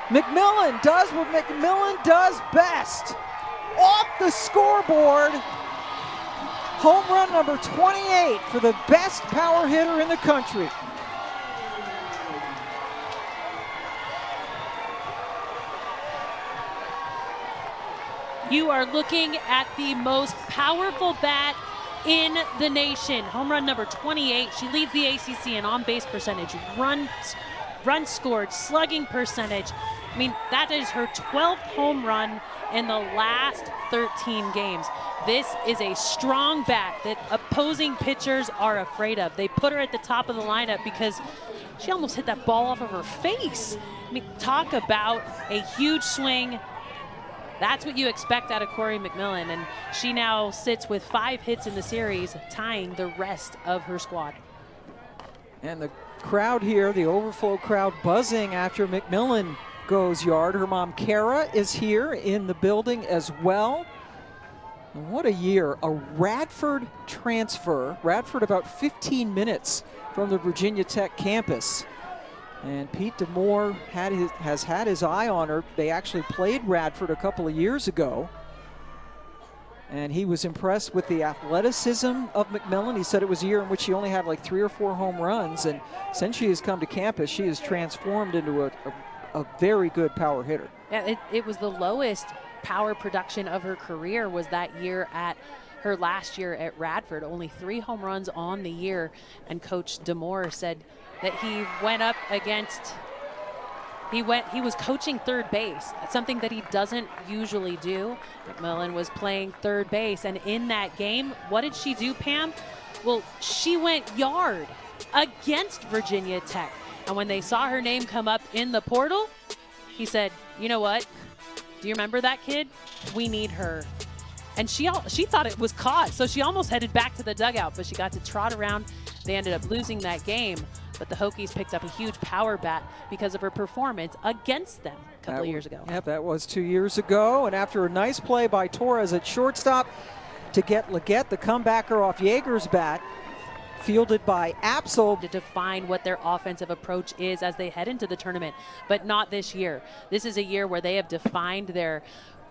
McMillan does what McMillan does best. Off the scoreboard. Home run number 28 for the best power hitter in the country. You are looking at the most powerful bat in the nation. Home run number 28. She leads the ACC in on-base percentage, runs scored, slugging percentage. I mean, that is her 12th home run in the last 13 games. This is a strong bat that opposing pitchers are afraid of. They put her at the top of the lineup because she almost hit that ball off of her face. I mean, talk about a huge swing. That's what you expect out of Corey McMillan, and she now sits with 5 hits in the series, tying the rest of her squad. And the crowd here, the overflow crowd buzzing after McMillan goes yard. Her mom, Kara, is here in the building as well. And what a year. A Radford transfer. Radford about 15 minutes from the Virginia Tech campus. And Pete Demore has had his eye on her. They actually played Radford a couple of years ago, and he was impressed with the athleticism of McMillan. He said it was a year in which she only had like 3 or 4 home runs, and since she has come to campus, she has transformed into a very good power hitter. Yeah, it was the lowest power production of her career was that year at her last year at Radford, only 3 home runs on the year. And Coach Demore said that he went up against, he was coaching third base. That's something that he doesn't usually do. McMillan was playing third base, and in that game, what did she do, Pam? Well, she went yard against Virginia Tech. And when they saw her name come up in the portal, he said, you know what? Do you remember that kid? We need her. And she thought it was caught, so she almost headed back to the dugout, but she got to trot around. They ended up losing that game, but the Hokies picked up a huge power bat because of her performance against them a couple of years ago. Yep, that was 2 years ago. And after a nice play by Torres at shortstop to get Leggett, the comebacker, off Yeager's bat, fielded by Absol. To define what their offensive approach is as they head into the tournament, but not this year. This is a year where they have defined their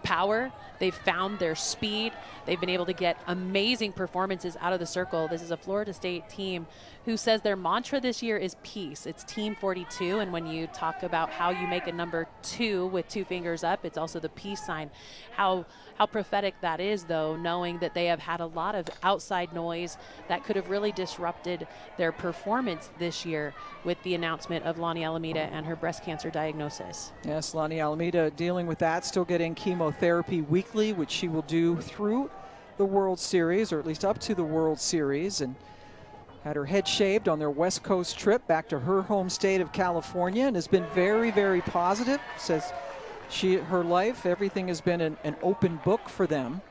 power. They've found their speed. They've been able to get amazing performances out of the circle. This is a Florida State team who says their mantra this year is peace. It's Team 42, and when you talk about how you make a number 2 with 2 fingers up, it's also the peace sign. How prophetic that is, though, knowing that they have had a lot of outside noise that could have really disrupted their performance this year with the announcement of Lonnie Alameda and her breast cancer diagnosis. Yes, Lonnie Alameda dealing with that, still getting chemotherapy weekly, which she will do through the World Series, or at least up to the World Series, and had her head shaved on their West Coast trip back to her home state of California, and has been very, very positive. Says her life, everything has been an open book for them.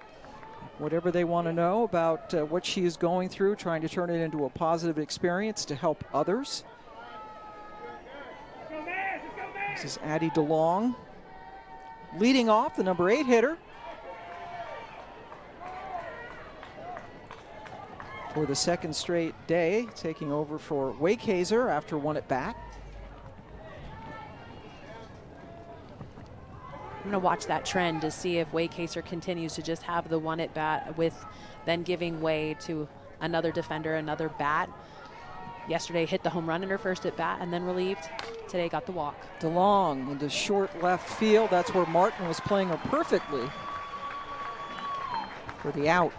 Whatever they want to know about what she is going through, trying to turn it into a positive experience to help others. This is Addie DeLong leading off, the number 8 hitter for the second straight day, taking over for Wake Hazer after 1 at bat. I'm going to watch that trend to see if Wake Hazer continues to just have the 1 at bat with then giving way to another defender, another bat. Yesterday hit the home run in her first at bat and then relieved. Today got the walk. DeLong into short left field. That's where Martin was playing her perfectly for the out.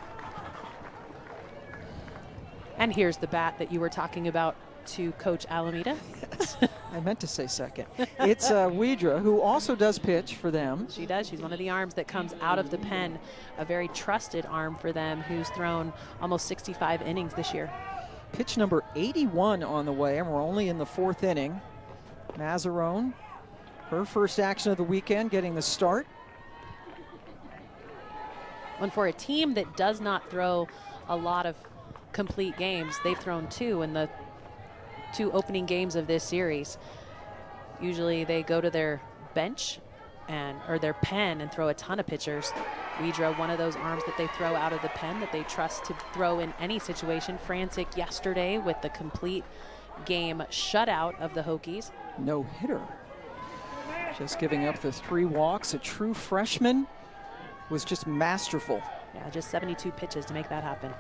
And here's the bat that you were talking about to Coach Alameda. Yes. I meant to say second. It's Widra, who also does pitch for them. She does. She's one of the arms that comes out of the pen, a very trusted arm for them, who's thrown almost 65 innings this year. Pitch number 81 on the way, and we're only in the 4th inning. Mazzarone, her first action of the weekend, getting the start. And for a team that does not throw a lot of complete games, they've thrown 2 in the 2 opening games of this series. Usually they go to their bench or their pen and throw a ton of pitchers. Widra, one of those arms that they throw out of the pen that they trust to throw in any situation. Frantic yesterday with the complete game shutout of the Hokies. No hitter. Just giving up the 3 walks. A true freshman, was just masterful. Yeah, just 72 pitches to make that happen.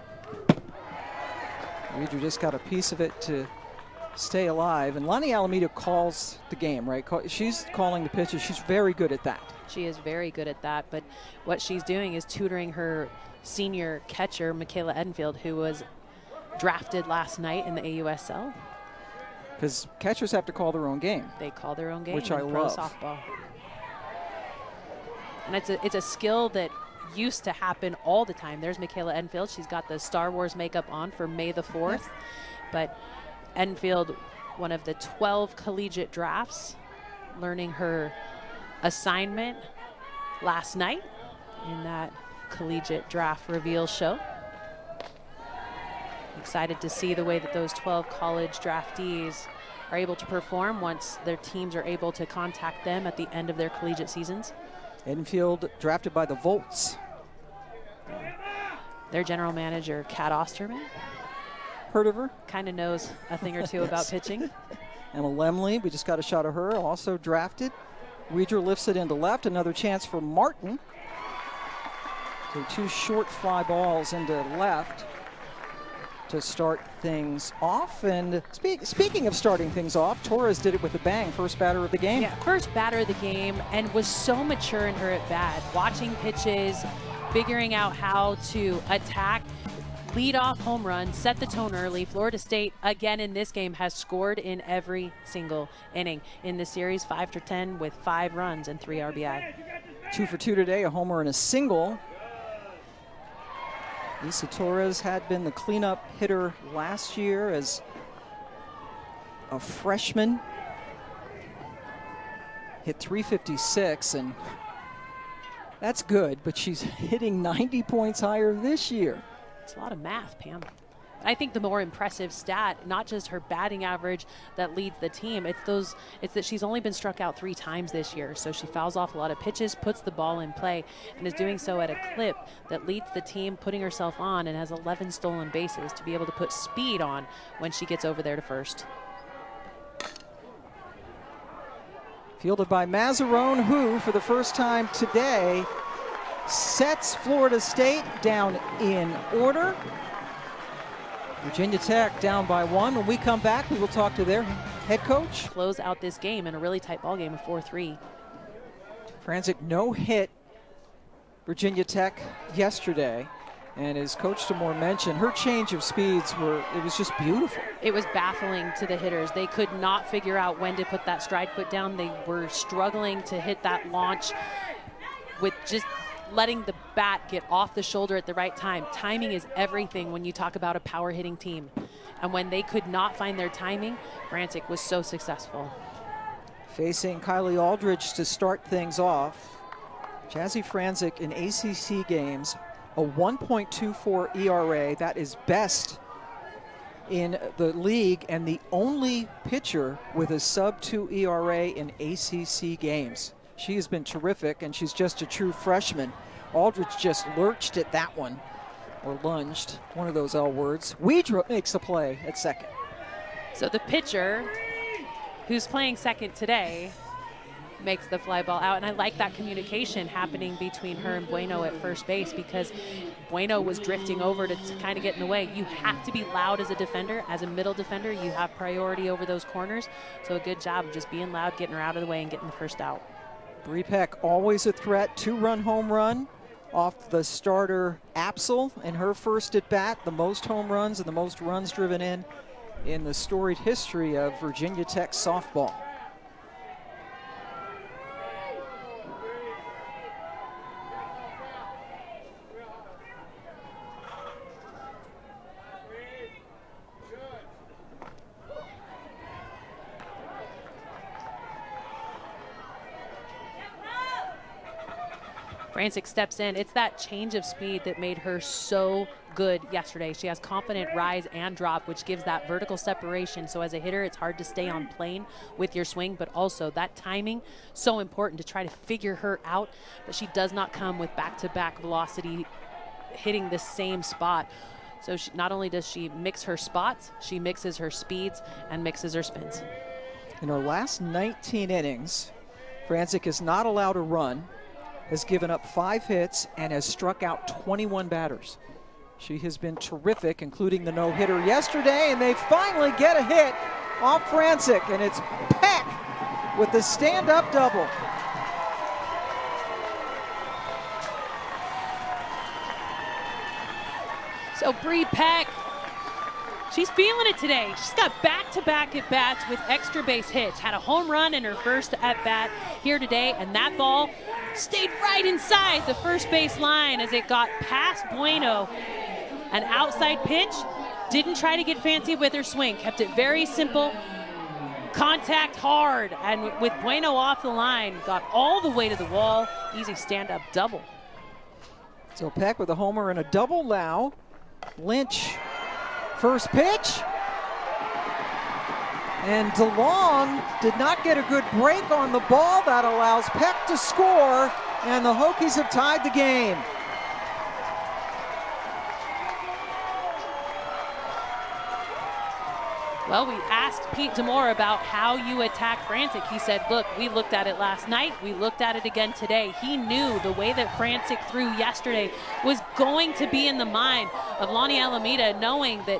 Widra just got a piece of it to stay alive. And Lonnie Alameda calls the game, right? She's calling the pitches. She's very good at that. She is very good at that, but what she's doing is tutoring her senior catcher, Michaela Edenfield, who was drafted last night in the AUSL. Because catchers have to call their own game. They call their own game, which I pro love. Softball. And it's a skill that used to happen all the time. There's Michaela Edenfield. She's got the Star Wars makeup on for May the 4th. But Edenfield, one of the 12 collegiate drafts, learning her assignment last night in that collegiate draft reveal show. Excited to see the way that those 12 college draftees are able to perform once their teams are able to contact them at the end of their collegiate seasons. Edenfield drafted by the Volts. Their general manager, Kat Osterman, Heard of her? kind of knows a thing or two about pitching. Emma Lemley, we just got a shot of her, also drafted. Weidra lifts it into left. Another chance for Martin. So 2 short fly balls into left to start things off. And speaking of starting things off, Torres did it with a bang, first batter of the game. Yeah, first batter of the game, and was so mature in her at bat, watching pitches, figuring out how to attack, lead off home run, set the tone early. Florida State, again in this game, has scored in every single inning. In the series, 5-10 with 5 runs and 3 RBI. 2 for 2 today, a homer and a single. Isa Torres had been the cleanup hitter last year as a freshman. Hit .356, and that's good, but she's hitting 90 points higher this year. It's a lot of math, Pam. I think the more impressive stat, not just her batting average that leads the team, it's that she's only been struck out 3 times this year. So she fouls off a lot of pitches, puts the ball in play, and is doing so at a clip that leads the team, putting herself on, and has 11 stolen bases to be able to put speed on when she gets over there to first. Fielded by Mazzarone, who, for the first time today, sets Florida State down in order. Virginia Tech down by 1. When we come back, we will talk to their head coach. Close out this game in a really tight ball game of 4-3. Franzik no hit Virginia Tech yesterday. And as Coach DeMore mentioned, her change of speeds it was just beautiful. It was baffling to the hitters. They could not figure out when to put that stride foot down. They were struggling to hit that launch with just letting the bat get off the shoulder at the right time. Timing is everything when you talk about a power hitting team. And when they could not find their timing, Franzik was so successful. Facing Kylie Aldridge to start things off, Jazzy Franzik in ACC games, a 1.24 ERA. That is best in the league and the only pitcher with a sub-2 ERA in ACC games. She has been terrific, and she's just a true freshman. Aldridge just lurched at that one, or lunged, one of those L words. Weidra makes a play at second. So the pitcher, who's playing second today, makes the fly ball out, and I like that communication happening between her and Bueno at first base, because Bueno was drifting over to kind of get in the way. You have to be loud as a defender. As a middle defender, you have priority over those corners, so a good job of just being loud, getting her out of the way, and getting the first out. Bree Peck, always a threat, 2-run home run off the starter Apsel in her first at bat, the most home runs and the most runs driven in the storied history of Virginia Tech softball. Franzik steps in. It's that change of speed that made her so good yesterday. She has confident rise and drop, which gives that vertical separation. So as a hitter, it's hard to stay on plane with your swing, but also that timing, so important to try to figure her out. But she does not come with back-to-back velocity hitting the same spot. So not only does she mix her spots, she mixes her speeds and mixes her spins. In her last 19 innings, Franzik is not allowed a run, has given up 5 hits, and has struck out 21 batters. She has been terrific, including the no-hitter yesterday, and they finally get a hit off Franzik, and it's Peck with the stand-up double. So Bree Peck, she's feeling it today. She's got back-to-back at-bats with extra base hits. Had a home run in her first at-bat here today, and that ball stayed right inside the first base line as it got past Bueno. An outside pitch, didn't try to get fancy with her swing, kept it very simple, contact hard, and with Bueno off the line, got all the way to the wall. Easy stand-up double. So Peck with a homer and a double now. Lynch, first pitch. And DeLong did not get a good break on the ball. That allows Peck to score, and the Hokies have tied the game. Well, we asked Pete Demore about how you attack Frantic. He said, look, we looked at it last night. We looked at it again today. He knew the way that Frantic threw yesterday was going to be in the mind of Lonnie Alameda, knowing that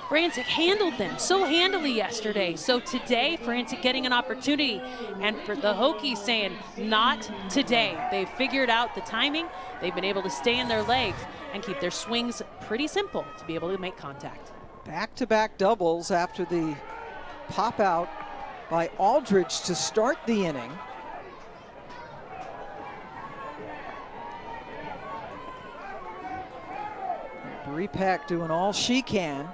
Frantic handled them so handily yesterday. So today, Frantic getting an opportunity. And for the Hokies saying, not today. They've figured out the timing. They've been able to stay in their legs and keep their swings pretty simple to be able to make contact. Back-to-back doubles after the pop out by Aldridge to start the inning. Brepak doing all she can.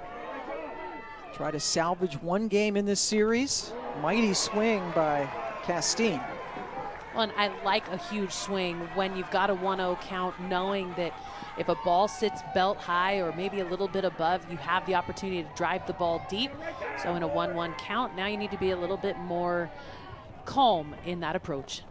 Try to salvage one game in this series. Mighty swing by Castine. Well, and I like a huge swing when you've got a 1-0 count, knowing that if a ball sits belt high or maybe a little bit above, you have the opportunity to drive the ball deep. So in a 1-1 count, now you need to be a little bit more calm in that approach.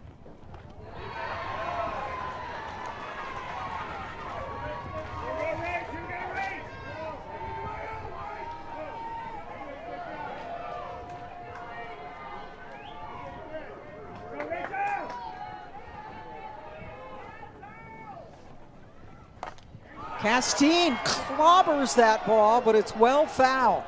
Castine clobbers that ball, but it's well foul.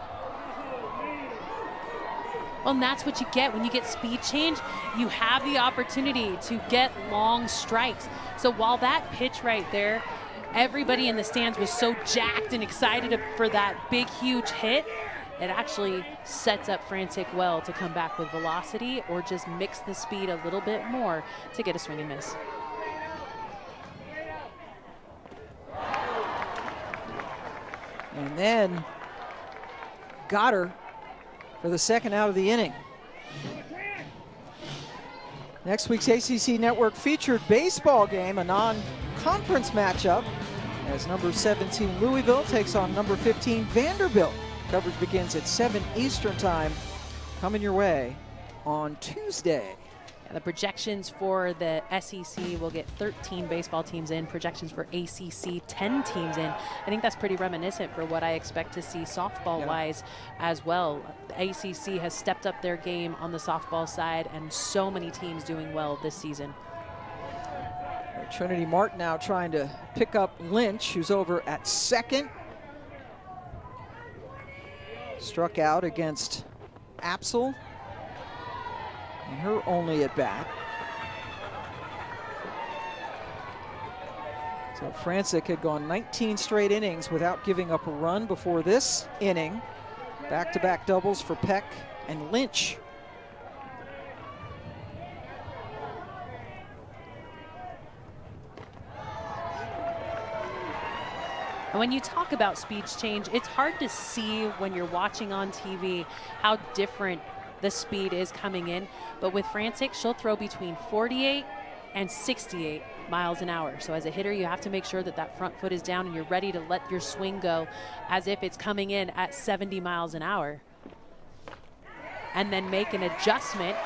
Well, and that's what you get when you get speed change. You have the opportunity to get long strikes. So while that pitch right there, everybody in the stands was so jacked and excited for that big, huge hit, it actually sets up Frantic well to come back with velocity or just mix the speed a little bit more to get a swing and miss. And then got her for the second out of the inning. Next week's ACC Network featured baseball game, a non-conference matchup, as number 17 Louisville takes on number 15 Vanderbilt. Coverage begins at 7 Eastern time, coming your way on Tuesday. The projections for the SEC will get 13 baseball teams in. Projections for ACC, 10 teams in. I think that's pretty reminiscent for what I expect to see softball-wise as well. The ACC has stepped up their game on the softball side, and so many teams doing well this season. Trinity Martin now trying to pick up Lynch, who's over at second. Struck out against Apsel. And her only at bat. So Frantic had gone 19 straight innings without giving up a run before this inning. Back-to-back doubles for Peck and Lynch. And when you talk about speed change, it's hard to see when you're watching on TV how different the speed is coming in. But with Frantic, she'll throw between 48 and 68 miles an hour. So as a hitter, you have to make sure that that front foot is down and you're ready to let your swing go as if it's coming in at 70 miles an hour. And then make an adjustment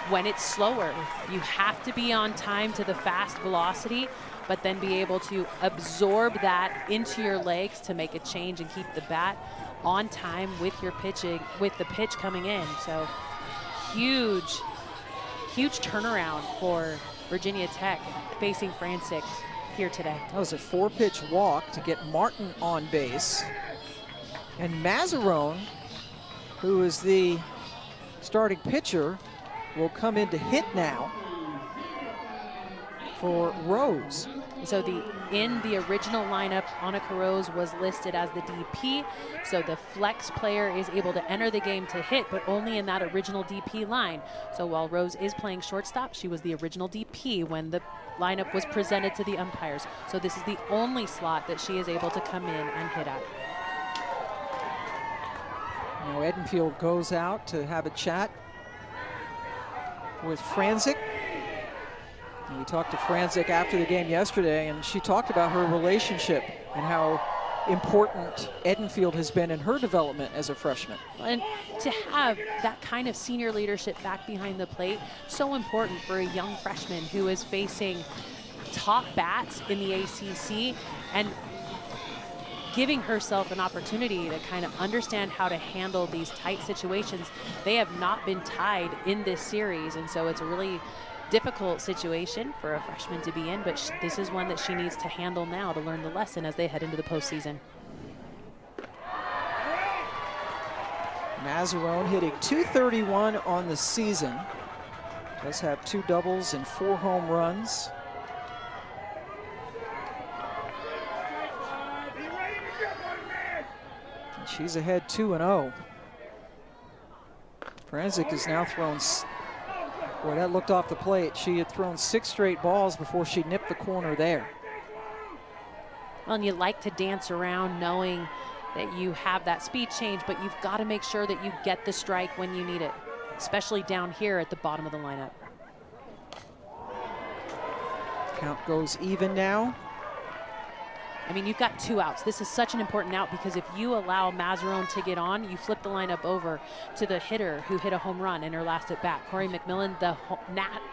when it's slower. You have to be on time to the fast velocity, but then be able to absorb that into your legs to make a change and keep the bat on time with your pitching, with the pitch coming in. So huge turnaround for Virginia Tech facing Frantic here today. That was a 4-pitch walk to get Martin on base. And Mazzarone, who is the starting pitcher, will come in to hit now for Rose. So in the original lineup, Annika Rose was listed as the DP. So the flex player is able to enter the game to hit, but only in that original DP line. So while Rose is playing shortstop, she was the original DP when the lineup was presented to the umpires. So this is the only slot that she is able to come in and hit at. Now Edenfield goes out to have a chat with Frantic. We talked to Frantic after the game yesterday, and she talked about her relationship and how important Edenfield has been in her development as a freshman. And to have that kind of senior leadership back behind the plate, so important for a young freshman who is facing top bats in the ACC. And giving herself an opportunity to kind of understand how to handle these tight situations. They have not been tied in this series, and so it's a really difficult situation for a freshman to be in, but this is one that she needs to handle now to learn the lesson as they head into the postseason. Mazzarone hitting .231 on the season. Does have 2 doubles and 4 home runs. And she's ahead 2-0. Franzik has now thrown, boy, that looked off the plate. She had thrown 6 straight balls before she nipped the corner there. Well, and you like to dance around knowing that you have that speed change, but you've got to make sure that you get the strike when you need it, especially down here at the bottom of the lineup. Count goes even now. I mean, you've got 2 outs. This is such an important out because if you allow Mazzarone to get on, you flip the lineup over to the hitter who hit a home run in her last at bat, Corey McMillan, the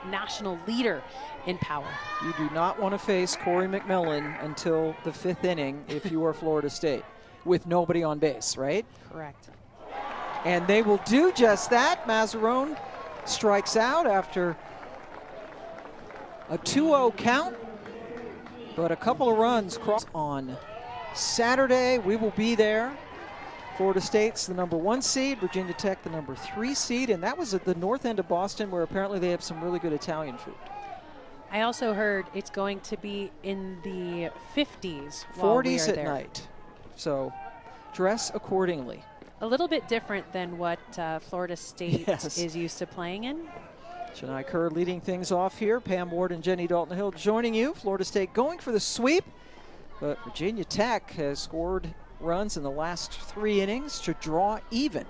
national leader in power. You do not want to face Corey McMillan until the 5th inning if you are Florida State, with nobody on base, right? Correct. And they will do just that. Mazzarone strikes out after a 2-0 count, but a couple of runs cross on Saturday. We will be there. Florida State's the #1 seed, Virginia Tech the #3 seed, and that was at the north end of Boston where apparently they have some really good Italian food. I also heard it's going to be in the 50s. 40s at night. So dress accordingly. A little bit different than what Florida State is used to playing in. Chennai Kerr leading things off here. Pam Ward and Jenny Dalton-Hill joining you. Florida State going for the sweep, but Virginia Tech has scored runs in the last 3 innings to draw even.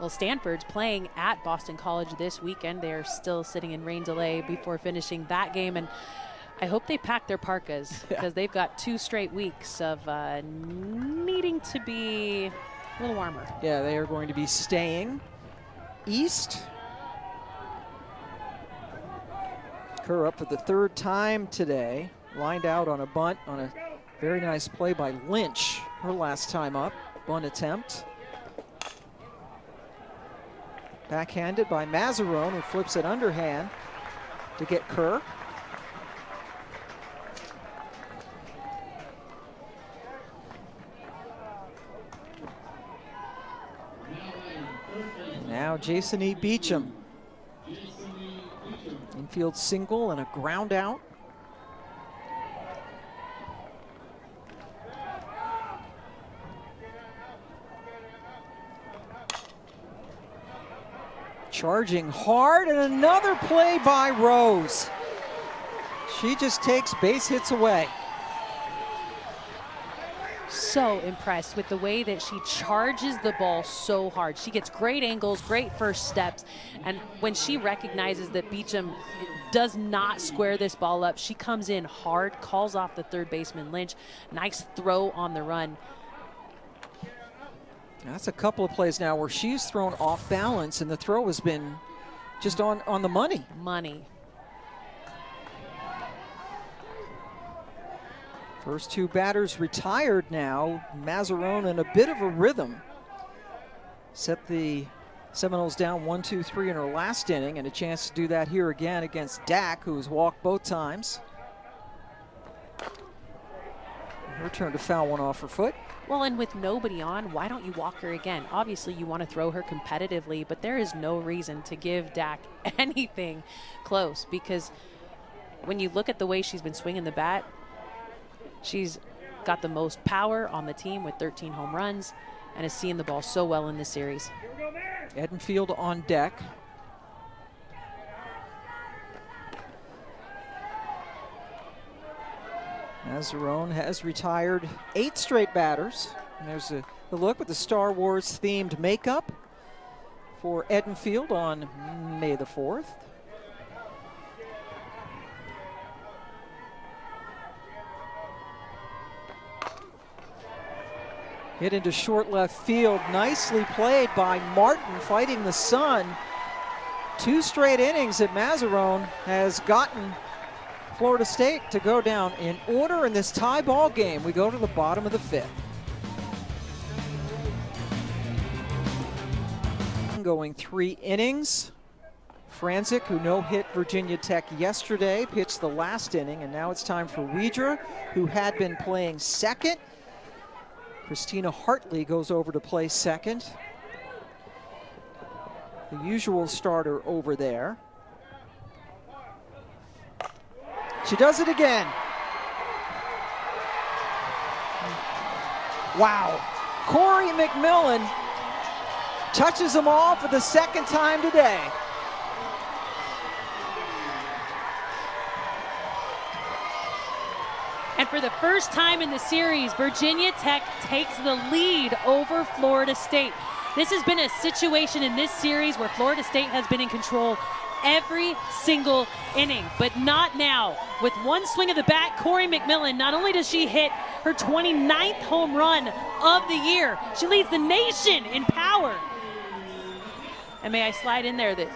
Well, Stanford's playing at Boston College this weekend. They're still sitting in rain delay before finishing that game, and I hope they pack their parkas because they've got 2 straight weeks of needing to be a little warmer. Yeah, they are going to be staying east. Kerr up for the 3rd time today. Lined out on a bunt on a very nice play by Lynch. Her last time up, bunt attempt. Backhanded by Mazzarone, who flips it underhand to get Kerr. Now Jason E. Beecham. Infield single and a ground out. Charging hard, and another play by Rose. She just takes base hits away. So impressed with the way that she charges the ball so hard. She gets great angles, great first steps, and when she recognizes that Beecham does not square this ball up, she comes in hard, calls off the 3rd baseman Lynch. Nice throw on the run. That's a couple of plays now where she's thrown off balance and the throw has been just on the money. First 2 batters retired now. Mazzarone in a bit of a rhythm. Set the Seminoles down 1-2-3 in her last inning, and a chance to do that here again against Dak, who has walked both times. Her turn to foul one off her foot. Well, and with nobody on, why don't you walk her again? Obviously, you want to throw her competitively, but there is no reason to give Dak anything close, because when you look at the way she's been swinging the bat, she's got the most power on the team with 13 home runs and is seeing the ball so well in this series. Edenfield on deck. Mazzarone has retired 8 straight batters. And there's the look with the Star Wars themed makeup for Edenfield on May the 4th. Hit into short left field. Nicely played by Martin, fighting the sun. 2 straight innings that Mazzarone has gotten Florida State to go down in order in this tie ball game. We go to the bottom of the 5th. Going 3 innings. Franzik, who no-hit Virginia Tech yesterday, pitched the last inning, and now it's time for Weidra, who had been playing second. Christina Hartley goes over to play second. The usual starter over there. She does it again. Wow. Corey McMillan touches them all for the second time today. And for the first time in the series, Virginia Tech takes the lead over Florida State. This has been a situation in this series where Florida State has been in control every single inning, but not now. With one swing of the bat, Corey McMillan, not only does she hit her 29th home run of the year, she leads the nation in power. And may I slide in there that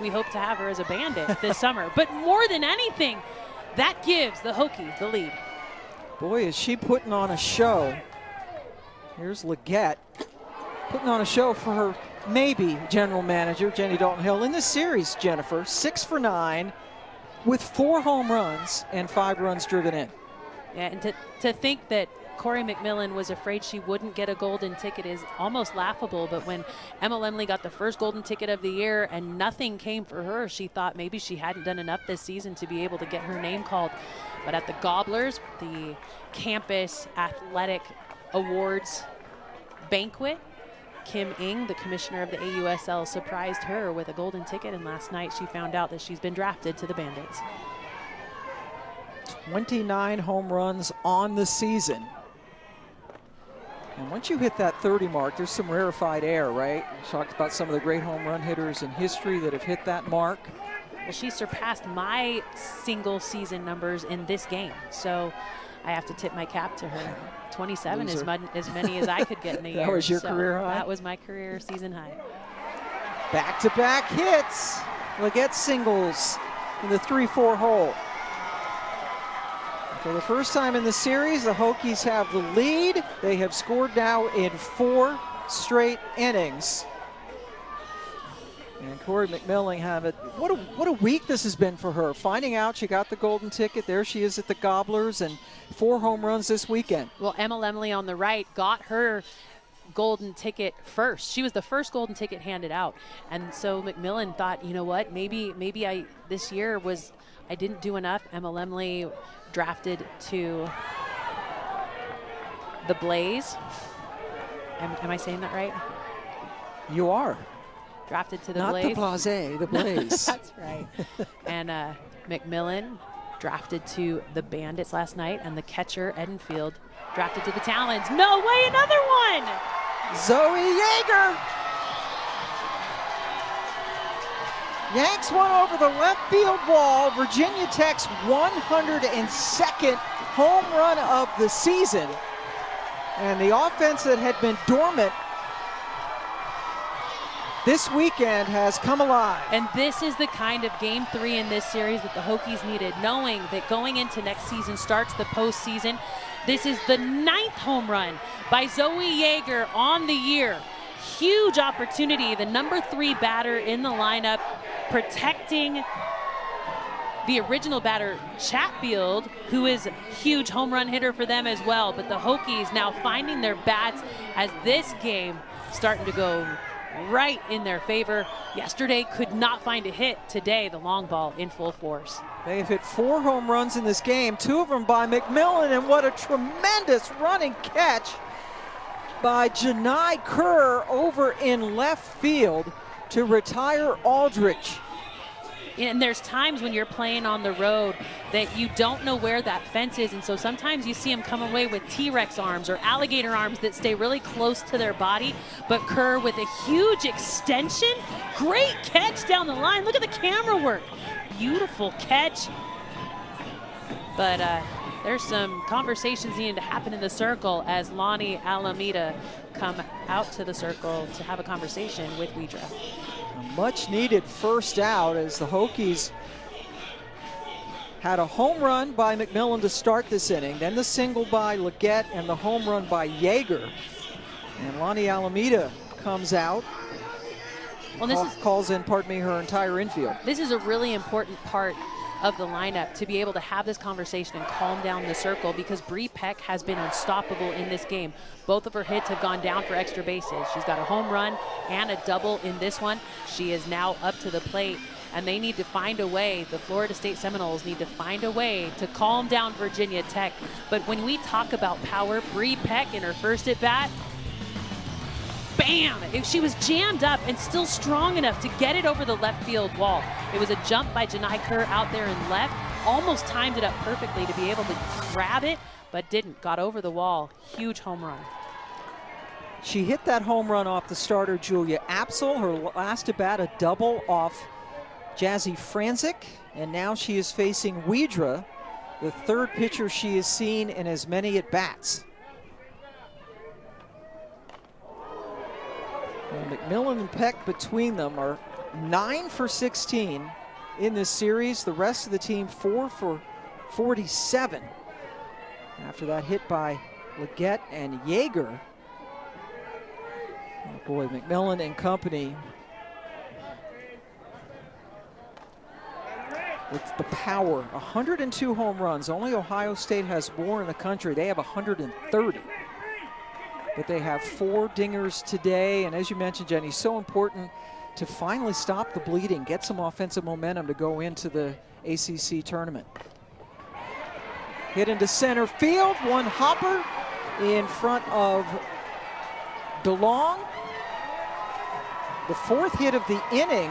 we hope to have her as a Bandit this summer. But more than anything, that gives the Hokies the lead. Boy, is she putting on a show. Here's Leggett putting on a show for her maybe general manager, Jenny Dalton-Hill. In this series, Jennifer, 6 for 9 with 4 home runs and 5 runs driven in. Yeah, and to think that Corey McMillan was afraid she wouldn't get a golden ticket is almost laughable. But when Emma Lemley got the first golden ticket of the year and nothing came for her, she thought maybe she hadn't done enough this season to be able to get her name called. But at the Gobblers, the campus athletic awards banquet, Kim Ng, the commissioner of the AUSL, surprised her with a golden ticket, and last night she found out that she's been drafted to the Bandits. 29 home runs on the season. And once you hit that 30 mark, there's some rarefied air, right? We talked about some of the great home run hitters in history that have hit that mark. Well, she surpassed my single season numbers in this game, so I have to tip my cap to her. 27 is as many as I could get in a year. That was your career high? That was my career season high. Back-to-back hits. Leggett singles in the 3-4 hole. For the first time in the series, the Hokies have the lead. They have scored now in 4 straight innings. And Corey McMillan have it. What a week this has been for her. Finding out she got the golden ticket. There she is at the Gobblers, and 4 home runs this weekend. Well, Emma Lemley on the right got her golden ticket first. She was the first golden ticket handed out. And so McMillan thought, you know what, maybe this year I didn't do enough. Emma Lemley drafted to the Blaze. Am I saying that right? You are. Drafted to the Not Blaze. the Blaze, the Blaze. That's right. And McMillan drafted to the Bandits last night, and the catcher, Edenfield, drafted to the Talons. No way, another one! Zoe Yeager yanks one over the left field wall. Virginia Tech's 102nd home run of the season. And the offense that had been dormant this weekend has come alive. And this is the kind of game 3 in this series that the Hokies needed, knowing that going into next season starts the postseason. This is the 9th home run by Zoe Yeager on the year. Huge opportunity, the number 3 batter in the lineup, protecting the original batter, Chatfield, who is a huge home run hitter for them as well. But the Hokies now finding their bats as this game starting to go right in their favor. Yesterday could not find a hit. Today, the long ball in full force. They've hit 4 home runs in this game, 2 of them by McMillan, and what a tremendous running catch by Janai Kerr over in left field to retire Aldrich. And there's times when you're playing on the road that you don't know where that fence is, and so sometimes you see them come away with T-Rex arms or alligator arms that stay really close to their body. But Kerr with a huge extension, great catch down the line. Look at the camera work. Beautiful catch. But there's some conversations needing to happen in the circle as Lonnie Alameda come out to the circle to have a conversation with Weidra. A much needed first out as the Hokies had a home run by McMillan to start this inning, then the single by Leggett and the home run by Yeager. And Lonnie Alameda comes out. Well, calls in, pardon me, her entire infield. This is a really important part of the lineup to be able to have this conversation and calm down the circle, because Bree Peck has been unstoppable in this game. Both of her hits have gone down for extra bases. She's got a home run and a double in this one. She is now up to the plate, and they need to find a way. The Florida State Seminoles need to find a way to calm down Virginia Tech. But when we talk about power, Bree Peck in her first at bat, bam! She was jammed up and still strong enough to get it over the left field wall. It was a jump by Janai Kerr out there in left. Almost timed it up perfectly to be able to grab it, but didn't. Got over the wall. Huge home run. She hit that home run off the starter, Julia Apsel. Her last at bat, a double off Jazzy Franzik. And now she is facing Widra, the third pitcher she has seen in as many at bats. And McMillan and Peck between them are 9 for 16 in this series. The rest of the team 4 for 47. After that hit by Leggett and Yeager. Oh boy, McMillan and company with the power. 102 home runs. Only Ohio State has more in the country. They have 130. But they have 4 dingers today, and as you mentioned, Jenny, so important to finally stop the bleeding, get some offensive momentum to go into the ACC tournament. Hit into center field, one hopper in front of DeLong. The 4th hit of the inning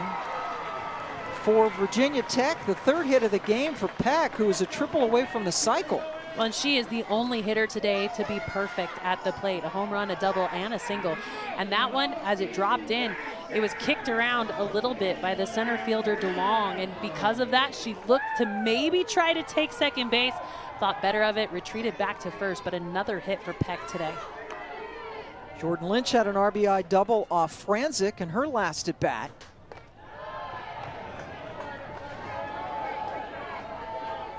for Virginia Tech, the 3rd hit of the game for Peck, who is a triple away from the cycle. Well, and she is the only hitter today to be perfect at the plate. A home run, a double, and a single. And that one, as it dropped in, it was kicked around a little bit by the center fielder DeLong. And because of that, she looked to maybe try to take second base. Thought better of it, retreated back to first, but another hit for Peck today. Jordan Lynch had an RBI double off Franzik in her last at bat.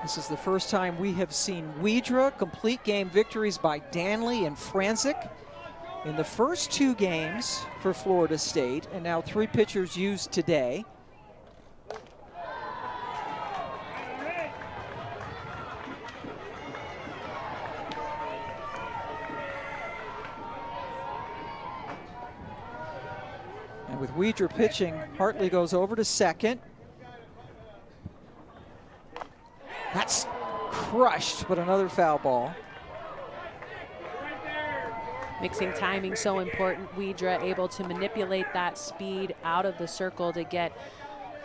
This is the first time we have seen Widra complete game victories by Danley and Franzik in the first 2 games for Florida State, and now 3 pitchers used today. And with Widra pitching, Hartley goes over to second. That's crushed, but another foul ball. Mixing timing so important. Widra able to manipulate that speed out of the circle to get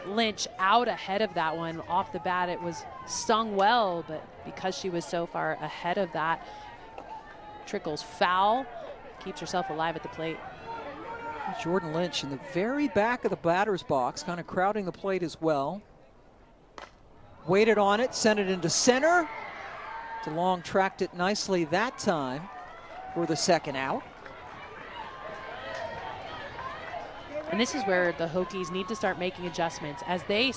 Lynch out ahead of that one. Off the bat, it was stung well, but because she was so far ahead of that, trickles foul, keeps herself alive at the plate. Jordan Lynch in the very back of the batter's box, kind of crowding the plate as well. Waited on it, sent it into center. DeLong tracked it nicely that time for the second out. And this is where the Hokies need to start making adjustments as they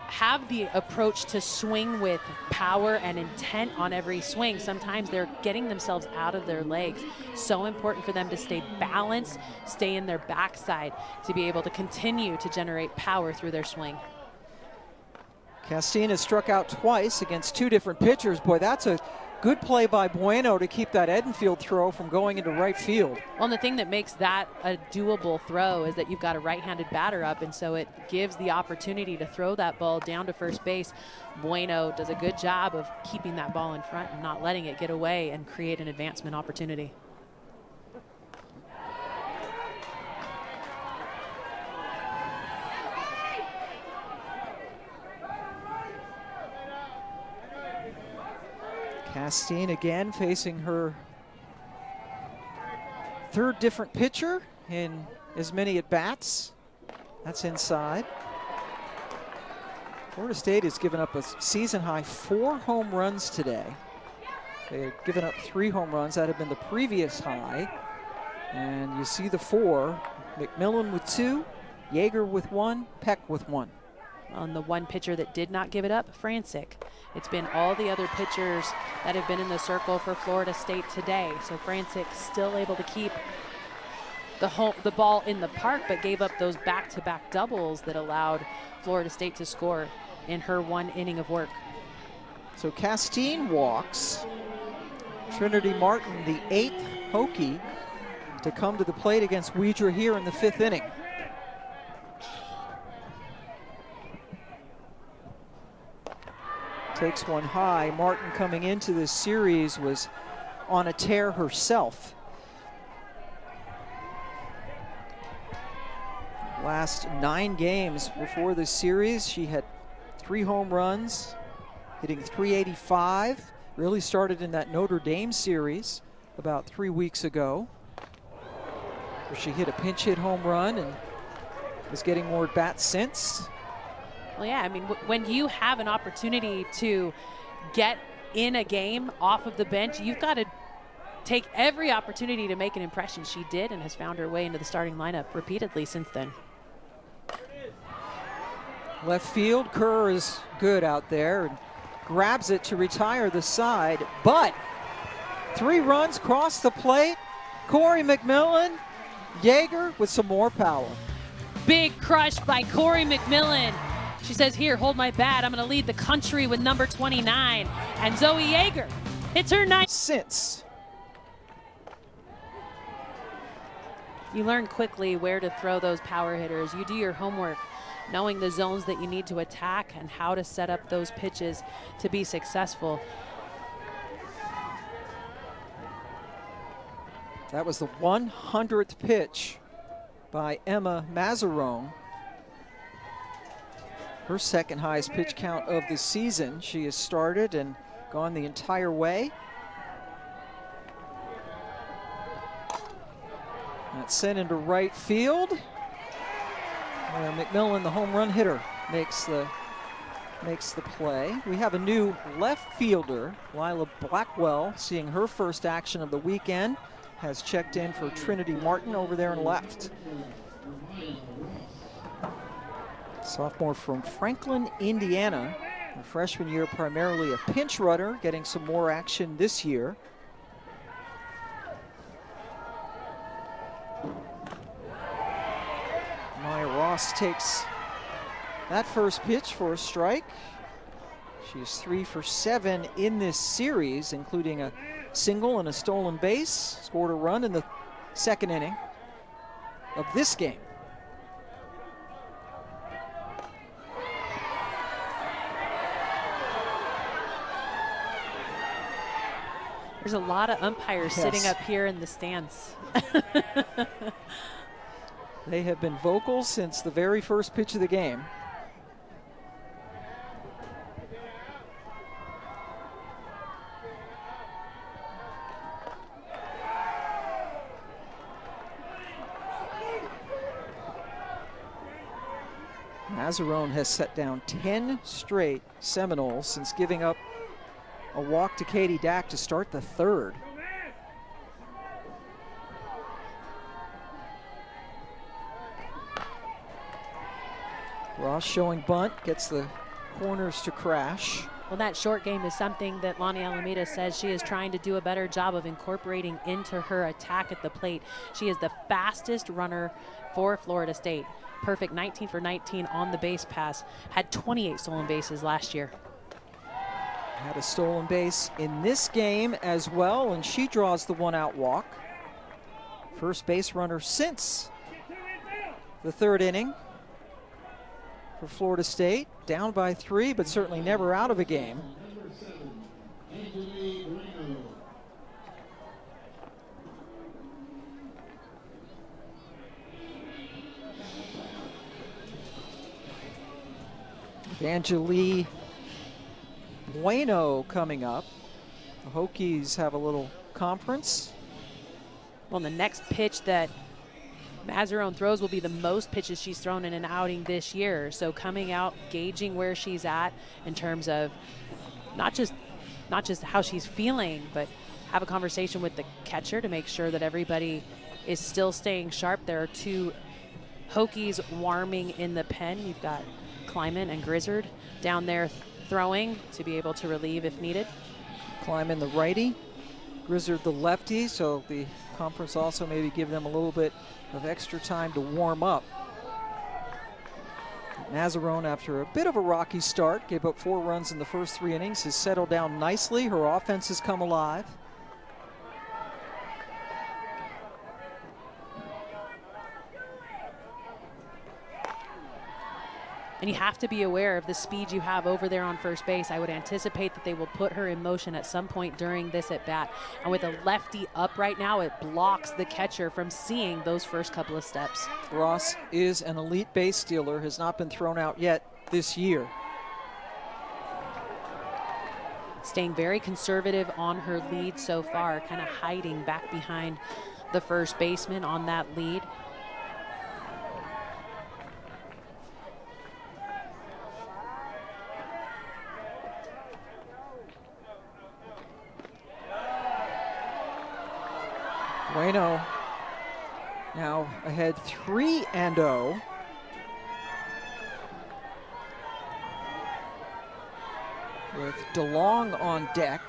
have the approach to swing with power and intent on every swing. Sometimes they're getting themselves out of their legs. So important for them to stay balanced, stay in their backside to be able to continue to generate power through their swing. Castine has struck out twice against 2 different pitchers. Boy, that's a good play by Bueno to keep that Edenfield throw from going into right field. Well, and the thing that makes that a doable throw is that you've got a right-handed batter up, and so it gives the opportunity to throw that ball down to first base. Bueno does a good job of keeping that ball in front and not letting it get away and create an advancement opportunity. Castine again facing her 3rd different pitcher in as many at-bats. That's inside. Florida State has given up a season-high 4 home runs today. They had given up 3 home runs. That had been the previous high. And you see the 4. McMillan with 2, Yeager with 1, Peck with 1. On the one pitcher that did not give it up, Francic. It's been all the other pitchers that have been in the circle for Florida State today. So Francic still able to keep the ball in the park, but gave up those back-to-back doubles that allowed Florida State to score in her one inning of work. So Castine walks. Trinity Martin, the 8th Hokie to come to the plate against Weidra here in the 5th inning. Takes one high. Martin coming into this series was on a tear herself. Last 9 games before this series, she had 3 home runs, hitting .385. Really started in that Notre Dame series about 3 weeks ago, where she hit a pinch hit home run and was getting more at bats since. Well, yeah, I mean, when you have an opportunity to get in a game off of the bench, you've got to take every opportunity to make an impression. She did, and has found her way into the starting lineup repeatedly since then. Left field, Kerr is good out there and grabs it to retire the side, but 3 runs cross the plate. Corey McMillan, Yeager with some more power. Big crush by Corey McMillan. She says, here, hold my bat. I'm going to lead the country with number 29. And Zoe Yeager hits her 9th. Since. You learn quickly where to throw those power hitters. You do your homework, knowing the zones that you need to attack and how to set up those pitches to be successful. That was the 100th pitch by Emma Mazzarone. Her 2nd highest pitch count of the season. She has started and gone the entire way. That's sent into right field, where McMillan, the home run hitter, makes the play. We have a new left fielder, Lila Blackwell, seeing her first action of the weekend, has checked in for Trinity Martin over there in left. Sophomore from Franklin, Indiana. Her freshman year primarily a pinch runner, getting some more action this year. Maya Ross takes that first pitch for a strike. She's 3 for 7 in this series, including a single and a stolen base. Scored a run in the 2nd inning of this game. There's a lot of umpires sitting up here in the stands. They have been vocal since the very first pitch of the game. Mazzarone has set down 10 straight Seminoles since giving up a walk to Katie Dack to start the 3rd. Ross showing bunt, gets the corners to crash. Well, that short game is something that Lonnie Alameda says she is trying to do a better job of incorporating into her attack at the plate. She is the fastest runner for Florida State. Perfect 19 for 19 on the base pass. Had 28 stolen bases last year. Had a stolen base in this game as well, and she draws the 1-out walk. First base runner since the 3rd inning for Florida State. Down by 3, but certainly never out of a game. Evangeline Bueno coming up. The Hokies have a little conference. Well, the next pitch that Mazzarone throws will be the most pitches she's thrown in an outing this year. So coming out, gauging where she's at in terms of not just how she's feeling, but have a conversation with the catcher to make sure that everybody is still staying sharp. There are 2 Hokies warming in the pen. You've got Kleiman and Grizzard down there throwing to be able to relieve if needed. Kleiman the righty, Grizzard the lefty, so the conference also maybe give them a little bit of extra time to warm up. Mazzarone, after a bit of a rocky start, gave up 4 runs in the first 3 innings, has settled down nicely. Her offense has come alive. And you have to be aware of the speed you have over there on first base. I would anticipate that they will put her in motion at some point during this at bat. And with a lefty up right now, it blocks the catcher from seeing those first couple of steps. Ross is an elite base stealer, has not been thrown out yet this year. Staying very conservative on her lead so far, kind of hiding back behind the first baseman on that lead. Bueno now ahead 3-0. With DeLong on deck.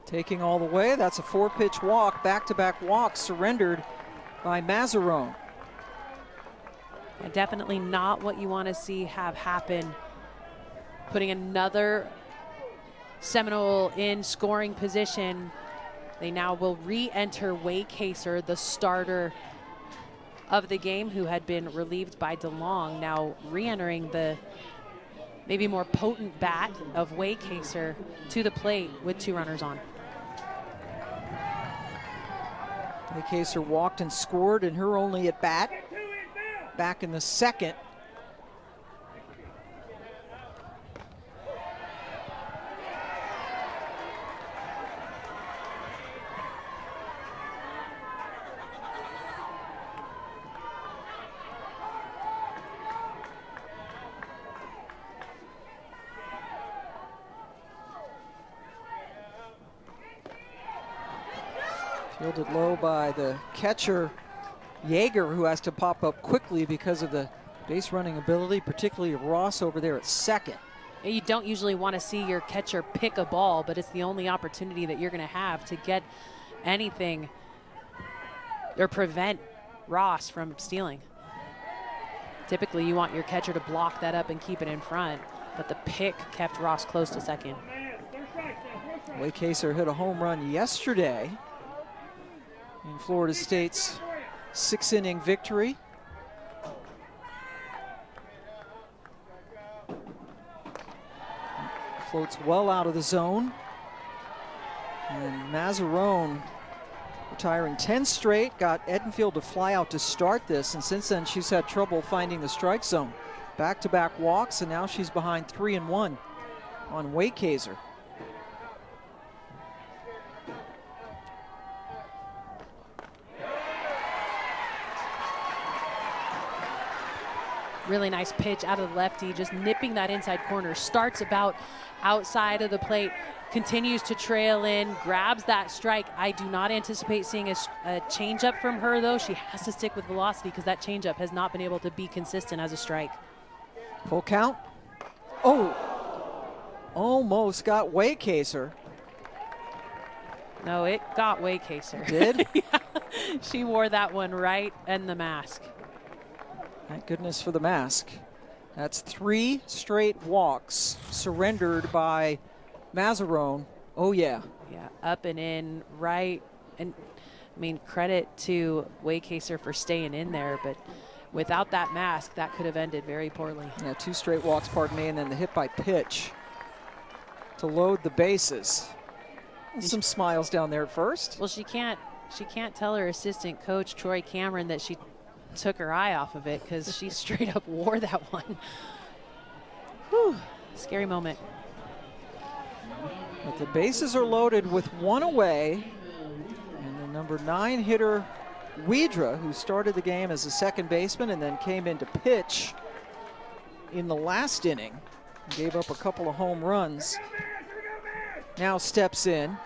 Taking all the way, that's a 4-pitch walk, back-to-back walks surrendered by Mazzarone. And definitely not what you want to see have happen. Putting another Seminole in scoring position. They now will re-enter Waycaser, the starter of the game, who had been relieved by DeLong, now re-entering the maybe more potent bat of Waycaser to the plate with 2 runners on. Waycaser walked and scored in her only at bat back in the 2nd. Fielded low by the catcher, Yeager, who has to pop up quickly because of the base running ability, particularly Ross over there at 2nd. You don't usually want to see your catcher pick a ball, but it's the only opportunity that you're going to have to get anything or prevent Ross from stealing. Typically, you want your catcher to block that up and keep it in front, but the pick kept Ross close to 2nd. Waycaser hit a home run yesterday in Florida State's 6-inning victory. Floats well out of the zone. And Mazzarone retiring 10 straight, got Edenfield to fly out to start this, and since then she's had trouble finding the strike zone. Back-to-back walks, and now she's behind 3-1 on Waycaser. Really nice pitch out of the lefty, just nipping that inside corner. Starts about outside of the plate, continues to trail in, grabs that strike. I do not anticipate seeing a changeup from her, though. She has to stick with velocity because that changeup has not been able to be consistent as a strike. Full count. Oh, almost got Waycaser. No, it got Waycaser. Did? Yeah. She wore that one right in the mask. Thank goodness for the mask. That's 3 straight walks surrendered by Mazzarone. Oh, yeah. Yeah, up and in, right. And, I mean, credit to Waycaser for staying in there, but without that mask, that could have ended very poorly. Yeah, 2 straight walks, pardon me, and then the hit by pitch to load the bases. Some smiles down there at first. Well, she can't tell her assistant coach, Troy Cameron, that she took her eye off of it, because she straight up wore that one. Whew, scary moment. But the bases are loaded with 1 away, and the number 9 hitter, Widra, who started the game as a second baseman and then came in to pitch in the last inning, gave up a couple of home runs, now steps in.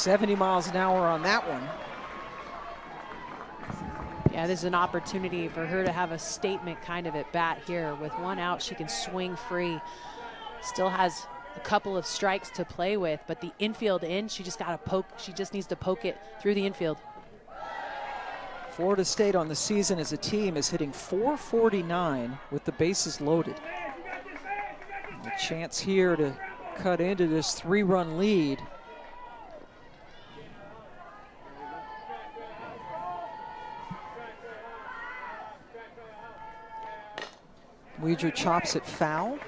70 miles an hour on that one. Yeah, this is an opportunity for her to have a statement kind of at bat here. With one out, she can swing free. Still has a couple of strikes to play with, but the infield in, she just needs to poke it through the infield. Florida State on the season as a team is hitting .449 with the bases loaded. A chance here to cut into this 3-run lead. Weidra chops it foul.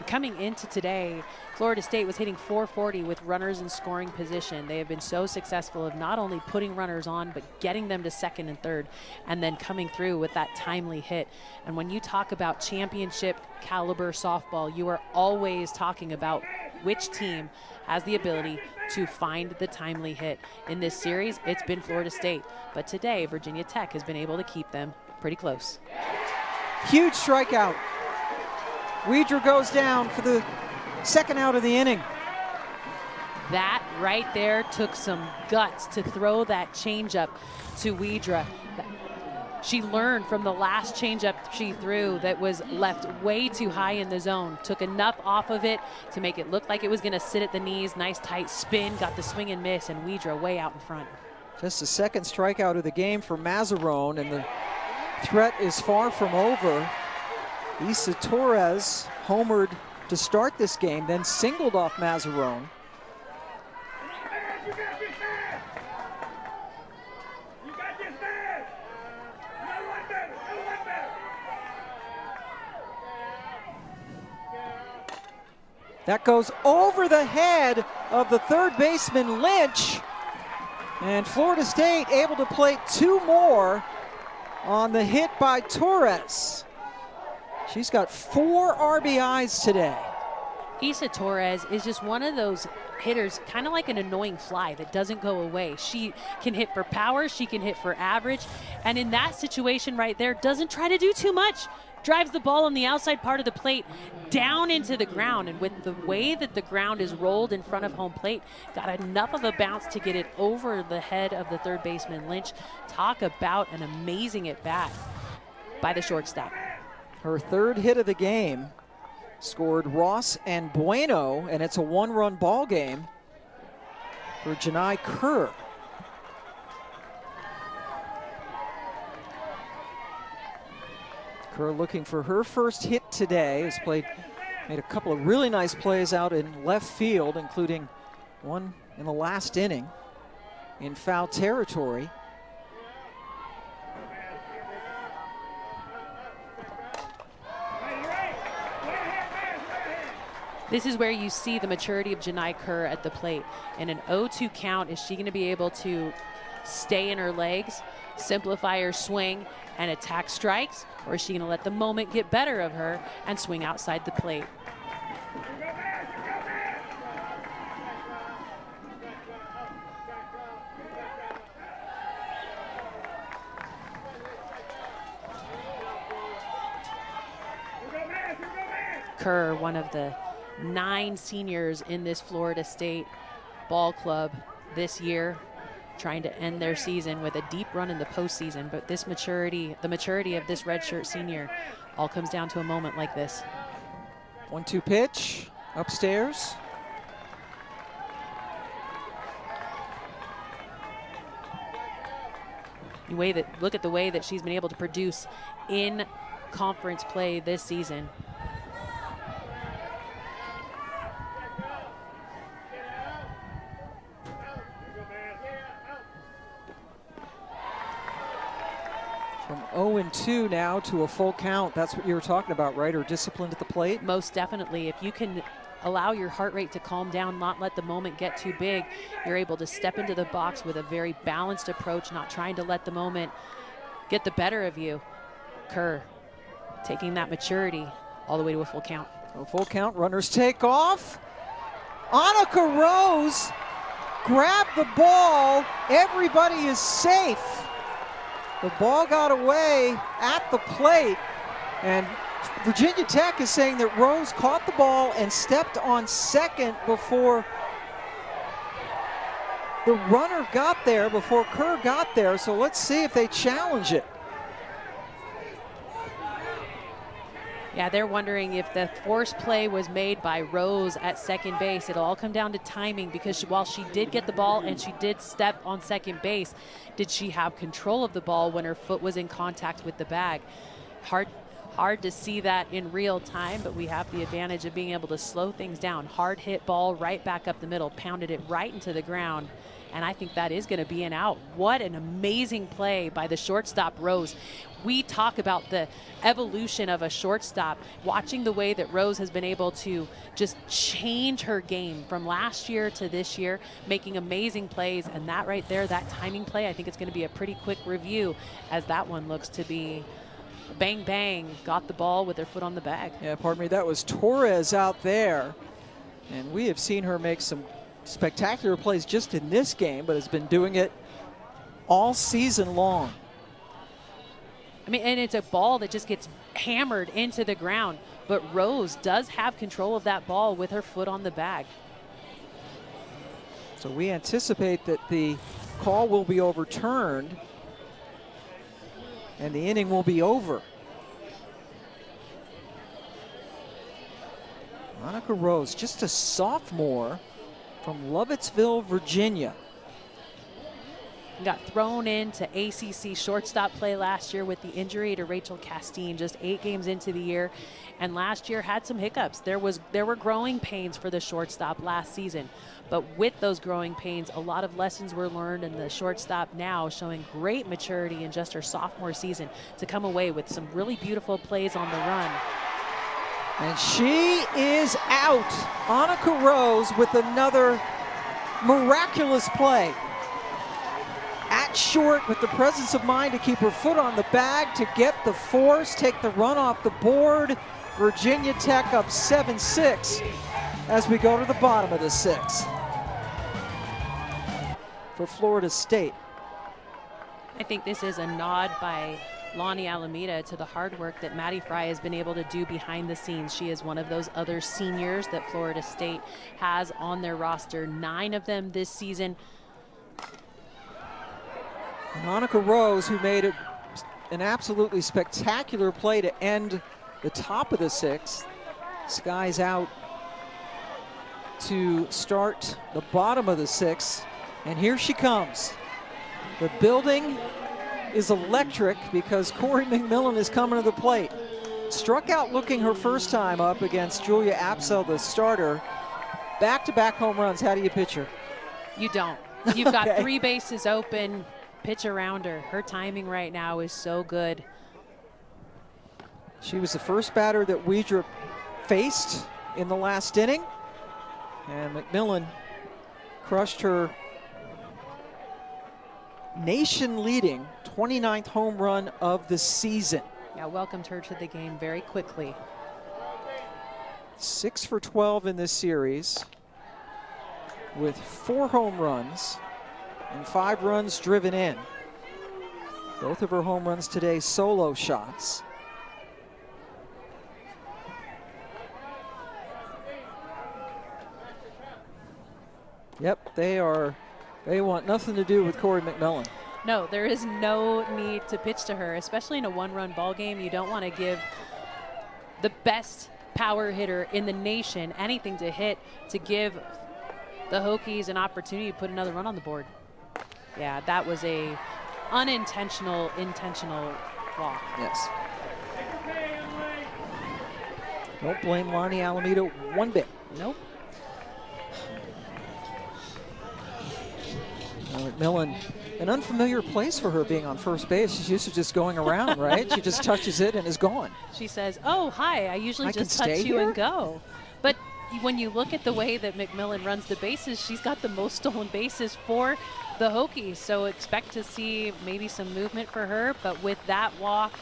Coming into today, Florida State was hitting .440 with runners in scoring position. They have been so successful of not only putting runners on, but getting them to second and third, and then coming through with that timely hit. And when you talk about championship caliber softball, you are always talking about which team has the ability to find the timely hit. In this series, it's been Florida State, but today Virginia Tech has been able to keep them pretty close. Huge strikeout. Weidra goes down for the second out of the inning. That right there took some guts to throw that changeup to Weidra. She learned from the last changeup she threw that was left way too high in the zone. Took enough off of it to make it look like it was going to sit at the knees. Nice tight spin, got the swing and miss, and Weidra way out in front. Just the second strikeout of the game for Mazzarone, and the threat is far from over. Isa Torres homered to start this game, then singled off Mazzarone. That goes over the head of the third baseman Lynch, and Florida State able to plate 2 more on the hit by Torres. She's got 4 RBIs today. Isa Torres is just one of those hitters, kind of like an annoying fly that doesn't go away. She can hit for power, she can hit for average, and in that situation right there, doesn't try to do too much. Drives the ball on the outside part of the plate down into the ground, and with the way that the ground is rolled in front of home plate, got enough of a bounce to get it over the head of the third baseman Lynch. Talk about an amazing at bat by the shortstop. Her third hit of the game scored Ross and Bueno, and it's a 1-run ball game for Janai Kerr. Kerr looking for her first hit today. Has made a couple of really nice plays out in left field, including one in the last inning in foul territory. This is where you see the maturity of Janai Kerr at the plate. In an 0-2 count, is she going to be able to stay in her legs, simplify her swing, and attack strikes? Or is she going to let the moment get better of her and swing outside the plate? Kerr, one of the 9 seniors in this Florida State ball club this year, trying to end their season with a deep run in the postseason. But this maturity, the maturity of this redshirt senior, all comes down to a moment like this. 1-2 pitch, upstairs. Look at the way that she's been able to produce in conference play this season. From 0-2 now to a full count. That's what you were talking about, right? Or disciplined at the plate? Most definitely. If you can allow your heart rate to calm down, not let the moment get too big, you're able to step into the box with a very balanced approach, not trying to let the moment get the better of you. Kerr taking that maturity all the way to a full count. A full count, runners take off. Annika Rose grabbed the ball. Everybody is safe. The ball got away at the plate, and Virginia Tech is saying that Rose caught the ball and stepped on second before the runner got there before Kerr got there, so let's see if they challenge it. Yeah, they're wondering if the force play was made by Rose at second base. It'll all come down to timing, because while she did get the ball and she did step on second base, did she have control of the ball when her foot was in contact with the bag? Hard to see that in real time, but we have the advantage of being able to slow things down. Hard hit ball right back up the middle, pounded it right into the ground, and I think that is going to be an out. What an amazing play by the shortstop, Rose. We talk about the evolution of a shortstop, watching the way that Rose has been able to just change her game from last year to this year, making amazing plays, and that right there, that timing play, I think it's going to be a pretty quick review, as that one looks to be bang, bang, got the ball with her foot on the bag. Yeah, pardon me, that was Torres out there, and we have seen her make some spectacular plays just in this game, but has been doing it all season long. I mean, and it's a ball that just gets hammered into the ground, but Rose does have control of that ball with her foot on the bag. So we anticipate that the call will be overturned and the inning will be over. Monica Rose, just a sophomore from Lovettsville, Virginia. Got thrown into ACC shortstop play last year with the injury to Rachel Castine, just 8 games into the year, and last year had some hiccups. There were growing pains for the shortstop last season, but with those growing pains, a lot of lessons were learned, and the shortstop now showing great maturity in just her sophomore season to come away with some really beautiful plays on the run. And she is out. Annika Rose with another miraculous play. At short, with the presence of mind to keep her foot on the bag, to get the force, take the run off the board. Virginia Tech up 7-6 as we go to the bottom of the 6th. For Florida State. I think this is a nod by Lonnie Alameda to the hard work that Maddie Fry has been able to do behind the scenes. She is one of those other seniors that Florida State has on their roster, 9 of them this season. And Annika Rose, who made an absolutely spectacular play to end the top of the 6th. Skies out to start the bottom of the 6th. And here she comes. The building is electric because Corey McMillan is coming to the plate. Struck out looking her first time up against Julia Apsell, the starter. Back-to-back home runs. How do you pitch her? You don't. You've got Okay. 3 bases open. Pitch around her. Her timing right now is so good. She was the first batter that Weidra faced in the last inning. And McMillan crushed her nation-leading 29th home run of the season. Yeah, welcomed her to the game very quickly. 6 for 12 in this series with 4 home runs and 5 runs driven in. Both of her home runs today solo shots. Yep, they want nothing to do with Corey McMillan. No, there is no need to pitch to her, especially in a 1-run ball game. You don't want to give the best power hitter in the nation anything to hit to give the Hokies an opportunity to put another run on the board. Yeah, that was a intentional walk. Yes. Don't blame Lonnie Alameda one bit. Nope. McMillan, an unfamiliar place for her being on first base. She's used to just going around, right? She just touches it and is gone. She says, "Oh, hi, I usually just touch you here? and go." But when you look at the way that McMillan runs the bases, she's got the most stolen bases for the Hokies. So expect to see maybe some movement for her. But with that walk,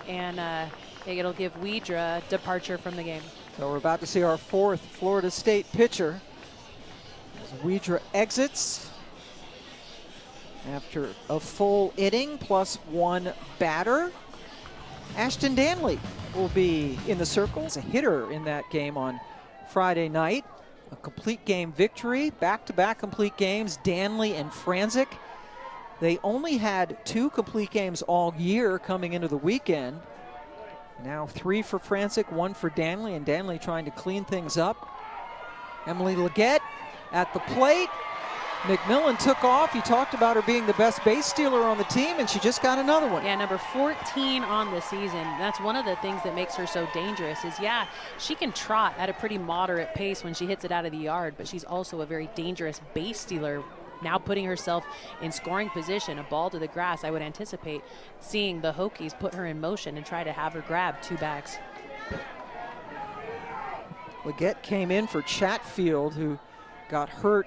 and it'll give Weidra departure from the game. So we're about to see our 4th Florida State pitcher as Weidra exits after a full inning plus 1 batter. Ashton Danley will be in the circle as a hitter in that game on Friday night a complete game victory, back-to-back complete games, Danley and Franzik. They only had 2 complete games all year coming into the weekend. Now 3 for Franzik, 1 for Danley, and Danley trying to clean things up. Emily Leggett at the plate. McMillan took off. He talked about her being the best base stealer on the team, and she just got another one. Yeah, number 14 on the season. That's one of the things that makes her so dangerous is, yeah, she can trot at a pretty moderate pace when she hits it out of the yard, but she's also a very dangerous base stealer. Now putting herself in scoring position, a ball to the grass. I would anticipate seeing the Hokies put her in motion and try to have her grab 2 bags. Leggett came in for Chatfield, who got hurt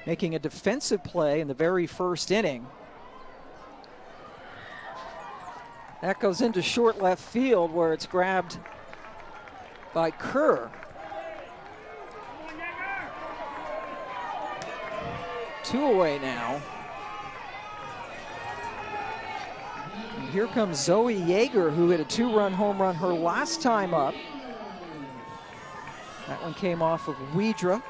making a defensive play in the very first inning. That goes into short left field where it's grabbed by Kerr. 2 away now. And here comes Zoe Yeager, who hit a 2-run home run her last time up. That one came off of Weidra.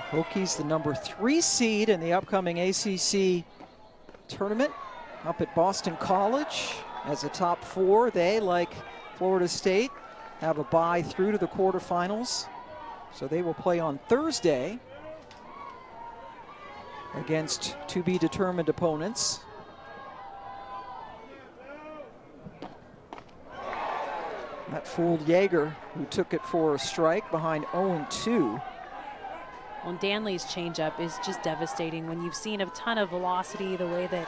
Hokies, the number 3 seed in the upcoming ACC tournament, up at Boston College as a top 4. They, like Florida State, have a bye through to the quarterfinals. So they will play on Thursday against to-be-determined opponents. That fooled Yeager, who took it for a strike behind 0-2. Well, Danley's changeup is just devastating when you've seen a ton of velocity the way that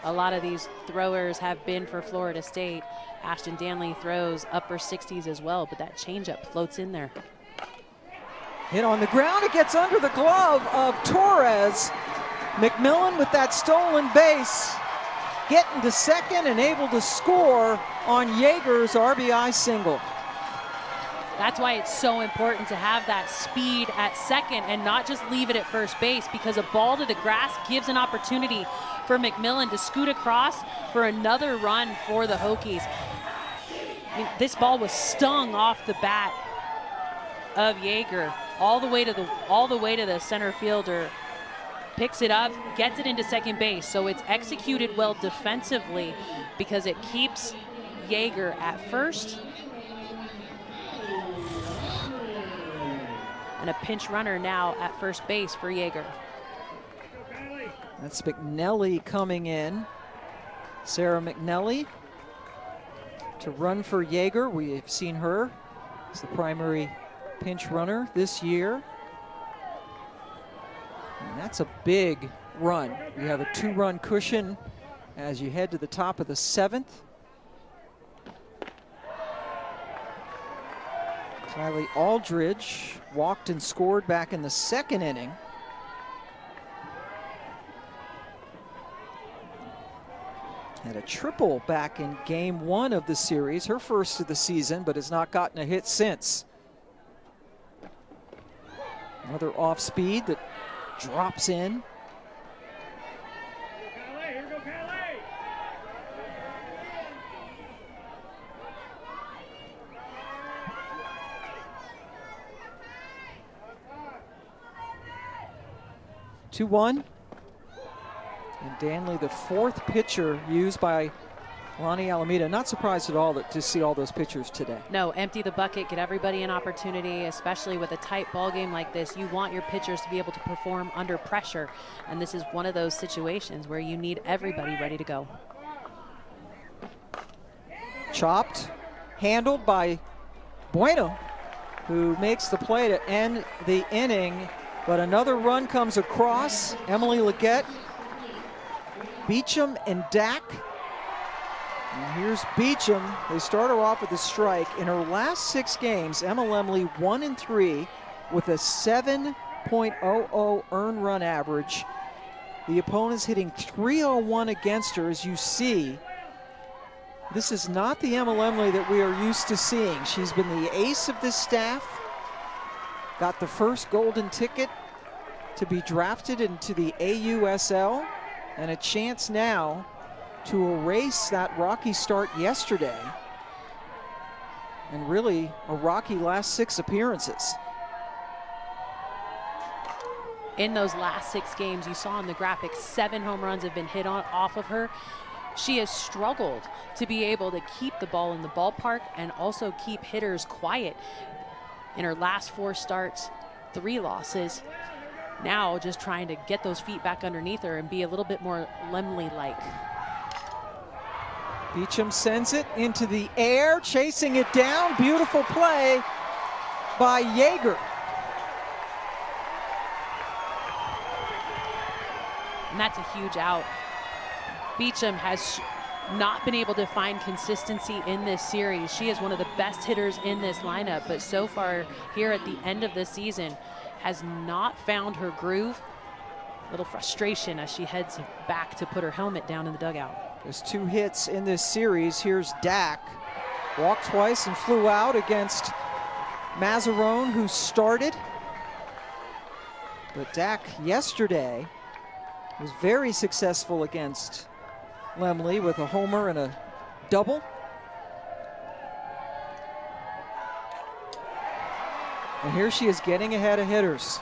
a lot of these throwers have been for Florida State. Ashton Danley throws upper 60s as well, but that changeup floats in there. Hit on the ground, it gets under the glove of Torres. McMillan with that stolen base, getting to second and able to score on Yeager's RBI single. That's why it's so important to have that speed at second and not just leave it at first base, because a ball to the grass gives an opportunity for McMillan to scoot across for another run for the Hokies. I mean, this ball was stung off the bat of Yeager all the way to the center fielder. Picks it up, gets it into second base. So it's executed well defensively because it keeps Yeager at first. And a pinch runner now at first base for Yeager. That's McNelly coming in. Sarah McNelly to run for Yeager. We have seen her as the primary pinch runner this year. And that's a big run. You have a 2-run cushion as you head to the top of the 7th. Kylie Aldridge walked and scored back in the 2nd inning. Had a triple back in game 1 of the series, her first of the season, but has not gotten a hit since. Another off speed that drops in. Two-one. And Danley, the 4th pitcher used by Lonnie Alameda. Not surprised at all to see all those pitchers today. No, empty the bucket, get everybody an opportunity, especially with a tight ball game like this. You want your pitchers to be able to perform under pressure, and this is one of those situations where you need everybody ready to go. Chopped, handled by Bueno, who makes the play to end the inning, but another run comes across. Emily Leggett, Beecham, and Dack. And here's Beecham. They start her off with a strike. In her last 6 games, Emma Lemley 1-3 with a 7.00 earned run average. The opponent's hitting .301 against her, as you see. This is not the Emma Lemley that we are used to seeing. She's been the ace of this staff. Got the first golden ticket to be drafted into the AUSL, and a chance now to erase that rocky start yesterday. and really a rocky last 6 appearances. In those last 6 games, you saw in the graphics, 7 home runs have been hit off of her. She has struggled to be able to keep the ball in the ballpark and also keep hitters quiet. In her last 4 starts, 3 losses. Now just trying to get those feet back underneath her and be a little bit more Lemley-like. Beecham sends it into the air, chasing it down. Beautiful play by Yeager. And that's a huge out. Beecham has not been able to find consistency in this series. She is one of the best hitters in this lineup, but so far here at the end of the season has not found her groove. A little frustration as she heads back to put her helmet down in the dugout. There's 2 hits in this series. Here's Dak. Walked twice and flew out against Mazzarone, who started. But Dak yesterday was very successful against Lemley with a homer and a double. And here she is getting ahead of hitters.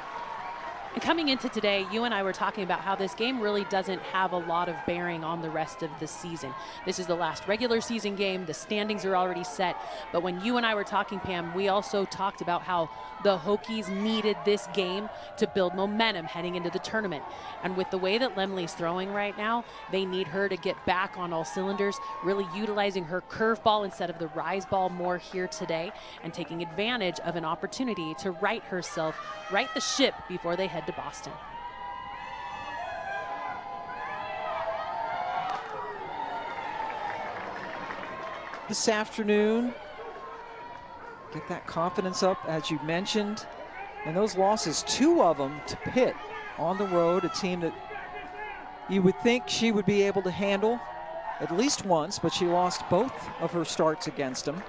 And coming into today, you and I were talking about how this game really doesn't have a lot of bearing on the rest of the season. This is the last regular season game. The standings are already set. But when you and I were talking, Pam, we also talked about how the Hokies needed this game to build momentum heading into the tournament. And with the way that Lemley's throwing right now, they need her to get back on all cylinders, really utilizing her curveball instead of the rise ball more here today, and taking advantage of an opportunity to right the ship before they head to Boston. This afternoon, get that confidence up, as you mentioned. And those losses, 2 of them to Pitt on the road, a team that you would think she would be able to handle at least once, but she lost both of her starts against them.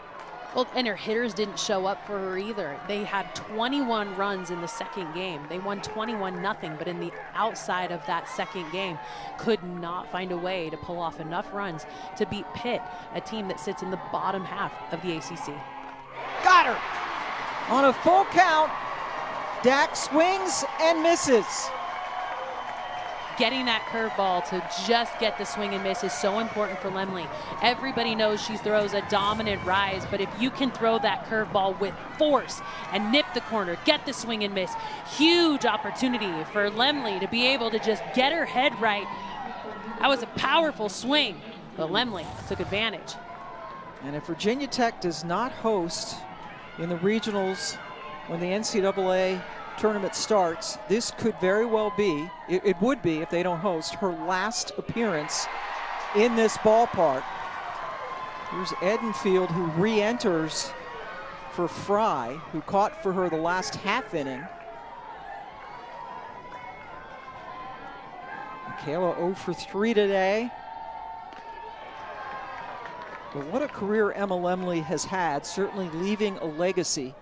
Well, and her hitters didn't show up for her either. They had 21 runs in the second game. They won 21-0, but in the outside of that second game, could not find a way to pull off enough runs to beat Pitt, a team that sits in the bottom half of the ACC. Got her! On a full count, Dak swings and misses. Getting that curveball to just get the swing and miss is so important for Lemley. Everybody knows she throws a dominant rise, but if you can throw that curveball with force and nip the corner, get the swing and miss, huge opportunity for Lemley to be able to just get her head right. That was a powerful swing, but Lemley took advantage. And if Virginia Tech does not host in the regionals when the NCAA tournament starts, this could very well be, it would be if they don't host, her last appearance in this ballpark. Here's Edenfield, who re-enters for Fry, who caught for her the last half inning. Michaela 0 for 3 today. But what a career Emma Lemley has had, certainly leaving a legacy.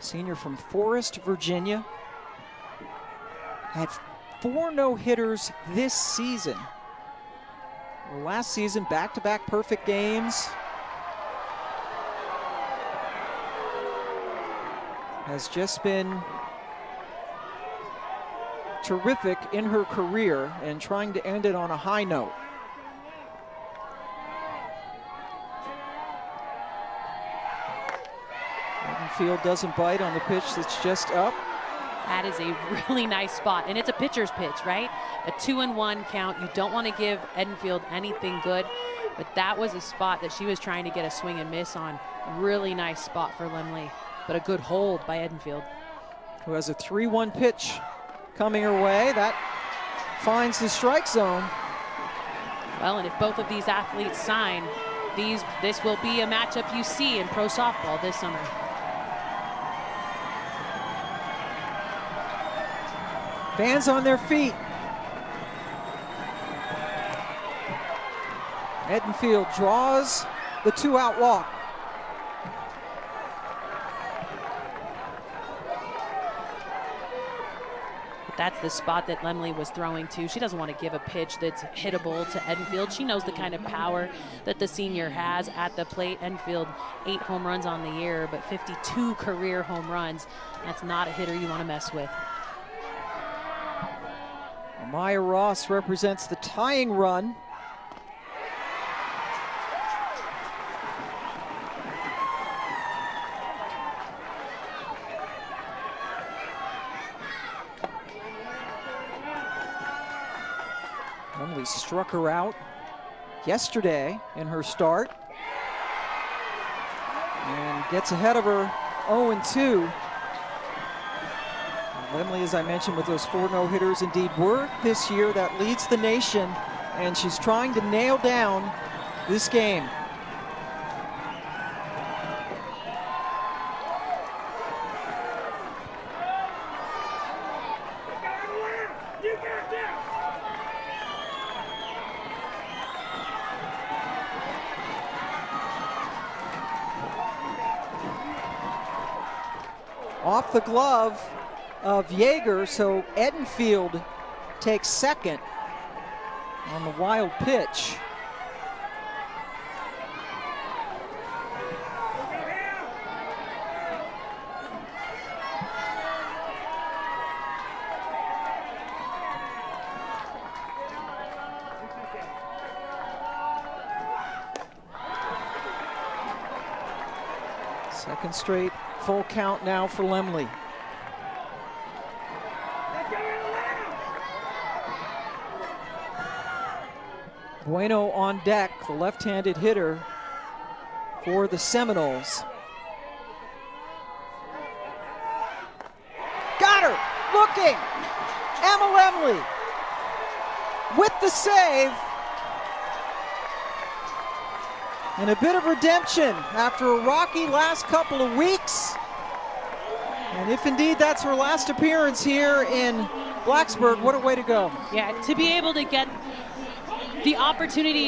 Senior from Forest, Virginia. Had 4 no-hitters this season. Well, last season, back-to-back perfect games. Has just been terrific in her career and trying to end it on a high note. Field doesn't bite on the pitch that's just up. That is a really nice spot, and it's a pitcher's pitch, right? A 2-1 count. You don't want to give Edenfield anything good, but that was a spot that she was trying to get a swing and miss on. Really nice spot for Lemley, but a good hold by Edenfield. Who has a 3-1 pitch coming her way. That finds the strike zone. Well, and if both of these athletes sign, this will be a matchup you see in pro softball this summer. Fans on their feet. Edenfield draws the 2-out walk. That's the spot that Lemley was throwing to. She doesn't want to give a pitch that's hittable to Edenfield. She knows the kind of power that the senior has at the plate. Edenfield, 8 home runs on the year, but 52 career home runs. That's not a hitter you want to mess with. Maya Ross represents the tying run. Lemley struck her out yesterday in her start and gets ahead of her 0-2. Lemley, as I mentioned, with those 4 no-hitters, indeed were this year. That leads the nation, and she's trying to nail down this game. Off the glove of Yeager, so Edenfield takes second on the wild pitch. Second straight full count now for Lemley. Bueno on deck, the left-handed hitter for the Seminoles. Got her, looking, Emma Lemley with the save. And a bit of redemption after a rocky last couple of weeks. And if indeed that's her last appearance here in Blacksburg, what a way to go. Yeah, to be able to get the opportunity